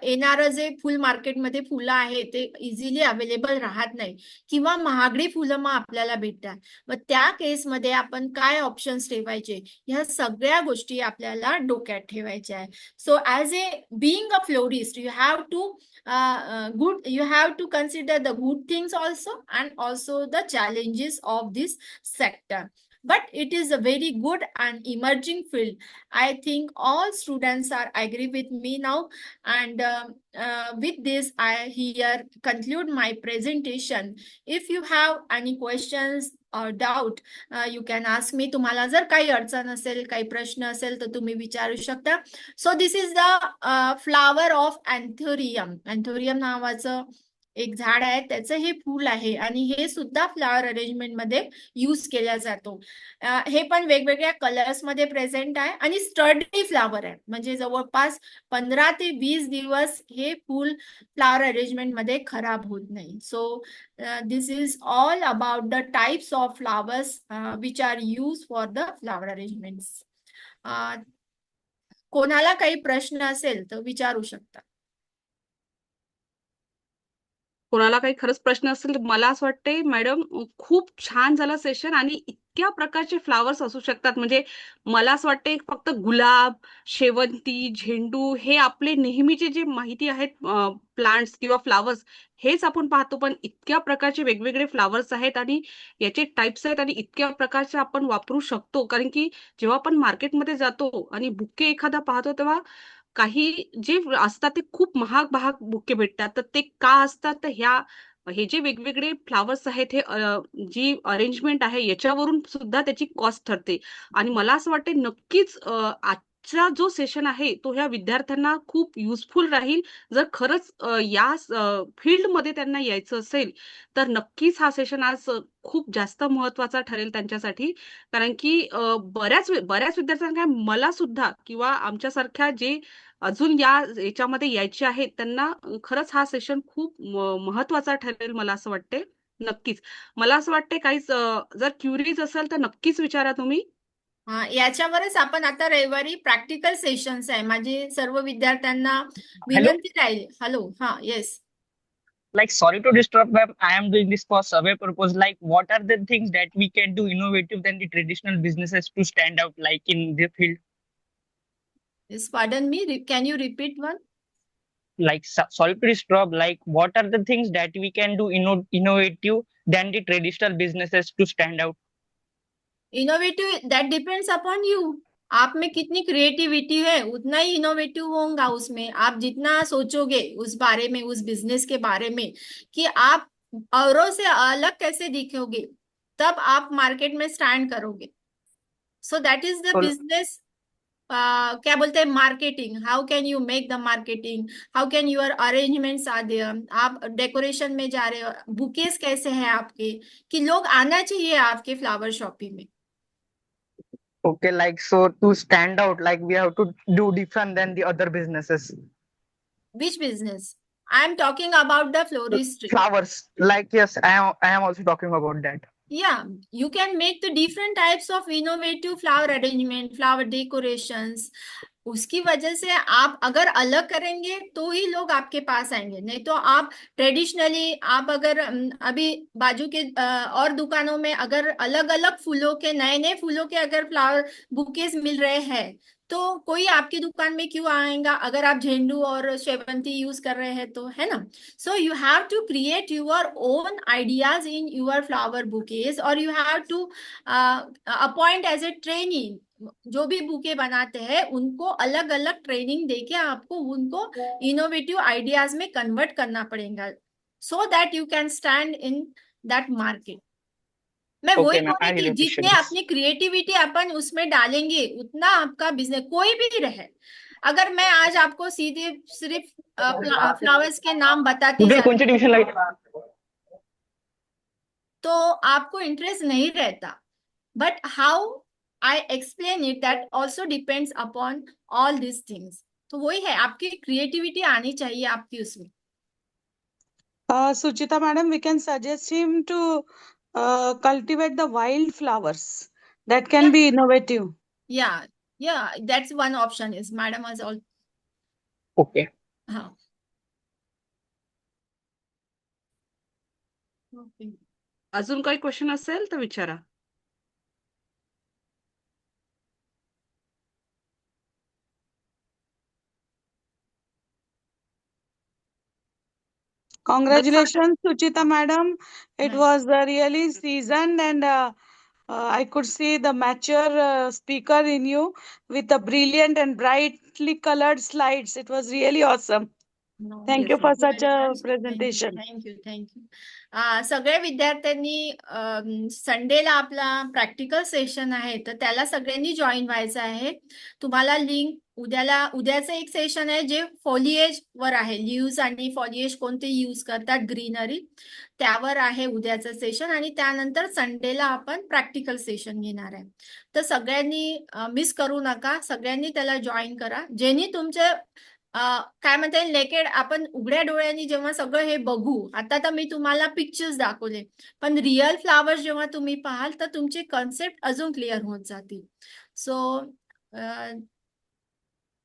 येणारं जे फुल मार्केटमध्ये फुलं आहे ते इझिली अवेलेबल राहत नाही किंवा महागडी फुलं मग आपल्याला भेटतात. मग त्या केसमध्ये आपण काय ऑप्शन्स ठेवायचे, ह्या सगळ्या गोष्टी आपल्याला डोक्यात ठेवायच्या आहे. So as a being a florist you have to you have to consider the good things also and also the challenges of this sector. But it is a very good and emerging field. I think all students are agree with me now. And with this I here conclude my presentation. If you have any questions or doubt, you can ask me. तुम्हाला जर काही अडचण असेल, काही प्रश्न असेल तर तुम्ही विचारू शकता. So this is the flower of anthurium. Anthurium नावाचं एक झाड आहे, त्याचं हे फूल आहे आणि हे सुद्धा फ्लावर अरेंजमेंट मध्ये यूज केला जातो. हे पण वेगवेगळ्या कलर्स मध्ये प्रेझेंट आहे आणि स्टर्डी फ्लावर आहे, म्हणजे जवळपास 15 ते 20 दिवस हे फूल फ्लावर अरेंजमेंट मध्ये खराब होत नाही. So this is all about the types of flowers which are use for the flower arrangements. कोणाला काही प्रश्न असेल तर विचारू शकता. कोणाला काही खरंच प्रश्न असेल तर मला असं वाटतंय मॅडम खूप छान झालं सेशन. आणि इतक्या प्रकारचे फ्लावर्स असू शकतात, म्हणजे मला असं वाटतंय फक्त गुलाब, शेवंती, झेंडू हे आपले नेहमीचे जे माहिती आहेत प्लांट्स किंवा फ्लावर्स हेच आपण पाहतो, पण इतक्या प्रकारचे वेगवेगळे फ्लावर्स आहेत आणि याचे टाइप्स आहेत आणि इतक्या प्रकारचे आपण वापरू शकतो. कारण की जेव्हा आपण मार्केटमध्ये जातो आणि बुके एखादा पाहतो तेव्हा काही जे असतात ते खूप महाग महाग बुके भेटतात. तर ते का असतात, तर हे जे वेगवेगळे फ्लावर्स आहेत हे जी अरेंजमेंट आहे याच्यावरून सुद्धा त्याची कॉस्ट ठरते. आणि मला असं वाटते नक्कीच आजचा जो सेशन आहे तो ह्या विद्यार्थ्यांना खूप युजफुल राहील. जर खरंच या फील्डमध्ये त्यांना यायचं असेल तर नक्कीच हा सेशन आज खूप जास्त महत्वाचा ठरेल त्यांच्यासाठी. कारण की बऱ्याच विद्यार्थ्यांना काय, मला सुद्धा किंवा आमच्यासारख्या जे अजून याच्यामध्ये यायचे आहेत त्यांना खरंच हा सेशन खूप महत्वाचा ठरेल मला असं वाटते. नक्कीच मला असं वाटते काहीच जर क्युरीज असेल तर नक्कीच विचारा तुम्ही. हा, याच्यावरच आपण आता रविवारी प्रॅक्टिकल सेशन्स आहे. माझी सर्व विद्यार्थ्यांना Hello, विनंती राहील. हॅलो, हा, yes. like sorry to disturb, ma'am. I am doing this for survey purpose. Like, what are the things that we can do innovative than the traditional businesses to stand out, like in the field? Yes, pardon me. Can you repeat one? Like, sorry to disturb. Like, what are the things that we can do innovative than the traditional businesses to stand out? Innovative that depends upon you. आप में कितनी creativity है उतना ही innovative होगा उसमें. आप जितना सोचोगे उस बारे में, उस बिजनेस के बारे में कि आप औरों से अलग कैसे दिखोगे, तब आप मार्केट में स्टैंड करोगे. So that is the So, business. क्या बोलते हैं, marketing. How can you make the marketing, how can your arrangements are there. आप डेकोरेशन में जा रहे हो, बुकेस कैसे हैं आपके, कि लोग आना चाहिए आपके फ्लावर शॉपिंग में. okay, like so to stand out, like we have to do different than the other businesses. Which business? I am talking about the floristry. Flowers, like yes, I am also talking about that. Yeah, you can make the different types of innovative flower arrangement, flower decorations. उसकी वजह से आप अगर अलग करेंगे तो ही लोग आपके pass आएंगे. नहीं तो आप ट्रेडिशनली, आप अगर अभी बाजू के और दुकानों में अगर अलग अलग फूलों के, नए नए फूलों के अगर फ्लावर बुकेज मिल रहे हैं, तो कोई आपकी दुकान में क्यों आएगा अगर आप झेंडू और शेवंती यूज कर रहे हैं तो, है ना. So you have to create your own ideas in your flower bouquets, और you have to appoint as a training. जो भी बुके बनाते हैं उनको अलग अलग ट्रेनिंग देके आपको उनको इनोवेटिव आइडियाज में कन्वर्ट करना पड़ेगा, so that you can stand in that market. मैं वही Okay, ma'am, बोल I रही really थी, जितने appreciate this. अपनी क्रिएटिविटी अपन उसमें डालेंगे उतना आपका बिजनेस कोई भी रहे. अगर मैं आज आपको सीधे सिर्फ फ्लावर्स के नाम बताती उधर कौन जाती सी डिवीजन लगी? तो आपको इंटरेस्ट नहीं रहता. But how I explain it, that also depends upon all this things. तो वही है, आपकी क्रिएटिविटी आनी चाहिए आपकी उसमें. Suchita madam, we can suggest him to cultivate the wild flowers. That can Yeah. be innovative. Yeah, that's one option is madam has all. Okay. हाँ. Okay. अजून काही क्वेश्चन असेल तर विचारा. Congratulations, Suchita madam. It Nice. was really seasoned, and I could see the mature speaker in you with the brilliant and brightly colored slides. It was really awesome. No, Thank yes, you for thank you such very a much. presentation. Thank you. सगळ्या विद्यार्थ्यांनी संडेला आपला practical session आहे, तर त्याला सगळ्यांनी join व्हायचं आहे. तुम्हाला लिंक उद्याचं एक सेशन आहे जे फॉलिएज वर आहे. लिव्स आणि फॉलिएज कोणते यूज करतात ग्रीनरी, त्यावर आहे उद्याचं सेशन. आणि त्यानंतर संडेला आपण प्रॅक्टिकल सेशन घेणार आहे. तर सगळ्यांनी मिस करू नका, सगळ्यांनी त्याला जॉईन करा. ज्यांनी तुमचे काय म्हणता येईल, नेकेड आपण उघड्या डोळ्यांनी जेव्हा सगळं हे बघू, आता तर मी तुम्हाला पिक्चर्स दाखवले, पण रिअल फ्लावर्स जेव्हा तुम्ही पाहाल तर तुमचे कन्सेप्ट अजून क्लिअर होत जातील. So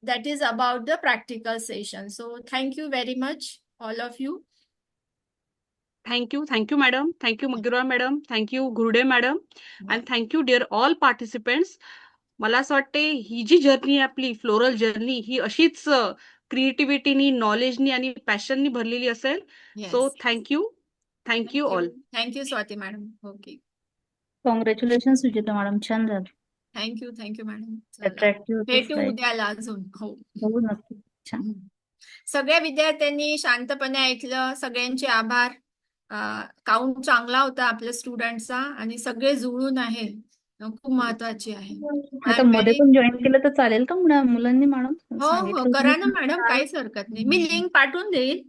that is about the practical session. So thank you very much, all of you. Thank you madam, thank you Maggirwar madam, thank you Gurude madam, and thank you dear all participants. मला असं वाटते ही जी जर्नी आहे आपली फ्लोरल जर्नी, ही अशीच क्रिएटिव्हिटीनी, नॉलेजनी आणि पॅशननी भरलेली असेल. So Yes. Thank you all. Thank you Swati madam. Okay, congratulation Suchita madam, छान झालं. Thank you madam. अट्रॅक्टिव्ह भेटू उद्याला अजून. हो, हो नक्की. छान. सगळ्या विद्यार्थ्यांनी शांतपणे ऐकलं. सगळ्यांचे आभार. काउंट चांगला होता आपल्या स्टुडंटचा आणि सगळे जुळून आहे, खूप महत्वाचे आहे. आता मध्ये पण जॉईन केलं तर चालेल का मुलांनी मॅडम? हो, करा ना मॅडम, काहीच हरकत नाही. मी लिंक पाठवून देईल.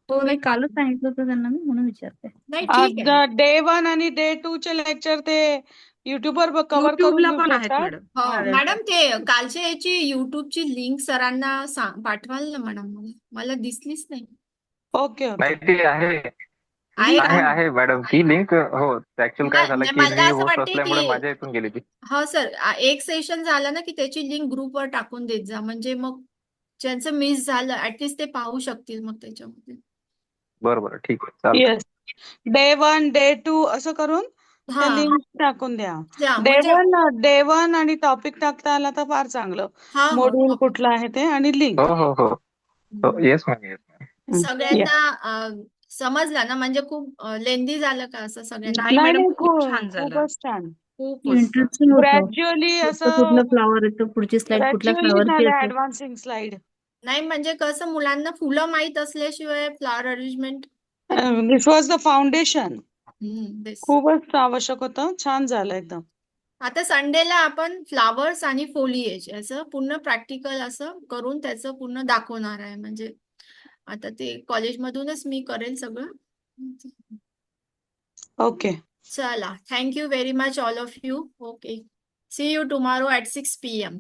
हो, नाही कालच सांगितलं होतं त्यांना मी, म्हणून विचारते. नाही, ठीक आहे. Day 1 आणि Day 2 चे लेक्चर ते युट्यूबवर कव्हर करून युट्यूबला देऊ पण आहेत शकतात. मॅडम. हो मॅडम, ते कालच्या याची युट्यूबची लिंक सरांना पाठवाल ना मॅडम, मला दिसलीच नाही. ओके. माहिती आहे. आहे Link का? आहे आहे मॅडम ती लिंक. हो ऍक्च्युअल काय नाही झालं नाही, की मला मी असं होस्ट वाटते असल्यामुळे की माझ्या इथून गेली ती. हो सर, एक सेशन झालं ना की त्याची लिंक ग्रुपवर टाकून देत जा, म्हणजे मग ज्यांचं मिस झालं ऍटलीस्ट ते पाहू शकतील मग त्याच्यामध्ये. बरं बरं ठीक आहे चालतं. येस. डे 1, डे 2 असं करून त्या हा लिंक टाकून द्या. द्या, डे म्हणजे 1 आणि टॉपिक टाकता आला तर फार चांगलं. हा हो मॉड्यूल कुठलं आहे ते आणि लिंक. हो हो हो हो येस मॅम येस मॅम. सगळ्यांना समजलं ना, म्हणजे खूप लेंदी झालं का असं सगळ्यांना? नाही नाही मॅडम, नाही खूप छान झालं. खूपच छान. खूप मस्त. इंटरेस्टिंग होतं. ग्रॅज्युअली कुठलं असं कुठलं फ्लॉवर येतं, पुढची स्लाइड कुठल्या ग्रॅज्युअली फ्लॉवरची झालं येतं. ऍडव्हान्सिंग स्लाइड. नाही म्हणजे कसं, मुलांना फुलं माहित असल्याशिवाय flower arrangement this was the foundation. Base. खूपच आवश्यक होतं. छान झालं एकदम. आता संडेला आपण फ्लावर्स आणि फोलिएज असं पूर्ण प्रॅक्टिकल असं करून त्याचं पूर्ण दाखवणार आहे. म्हणजे आता ते कॉलेजमधूनच मी करेल सगळं. ओके. चला, thank you very much all of you. Okay, see you tomorrow at 6 PM.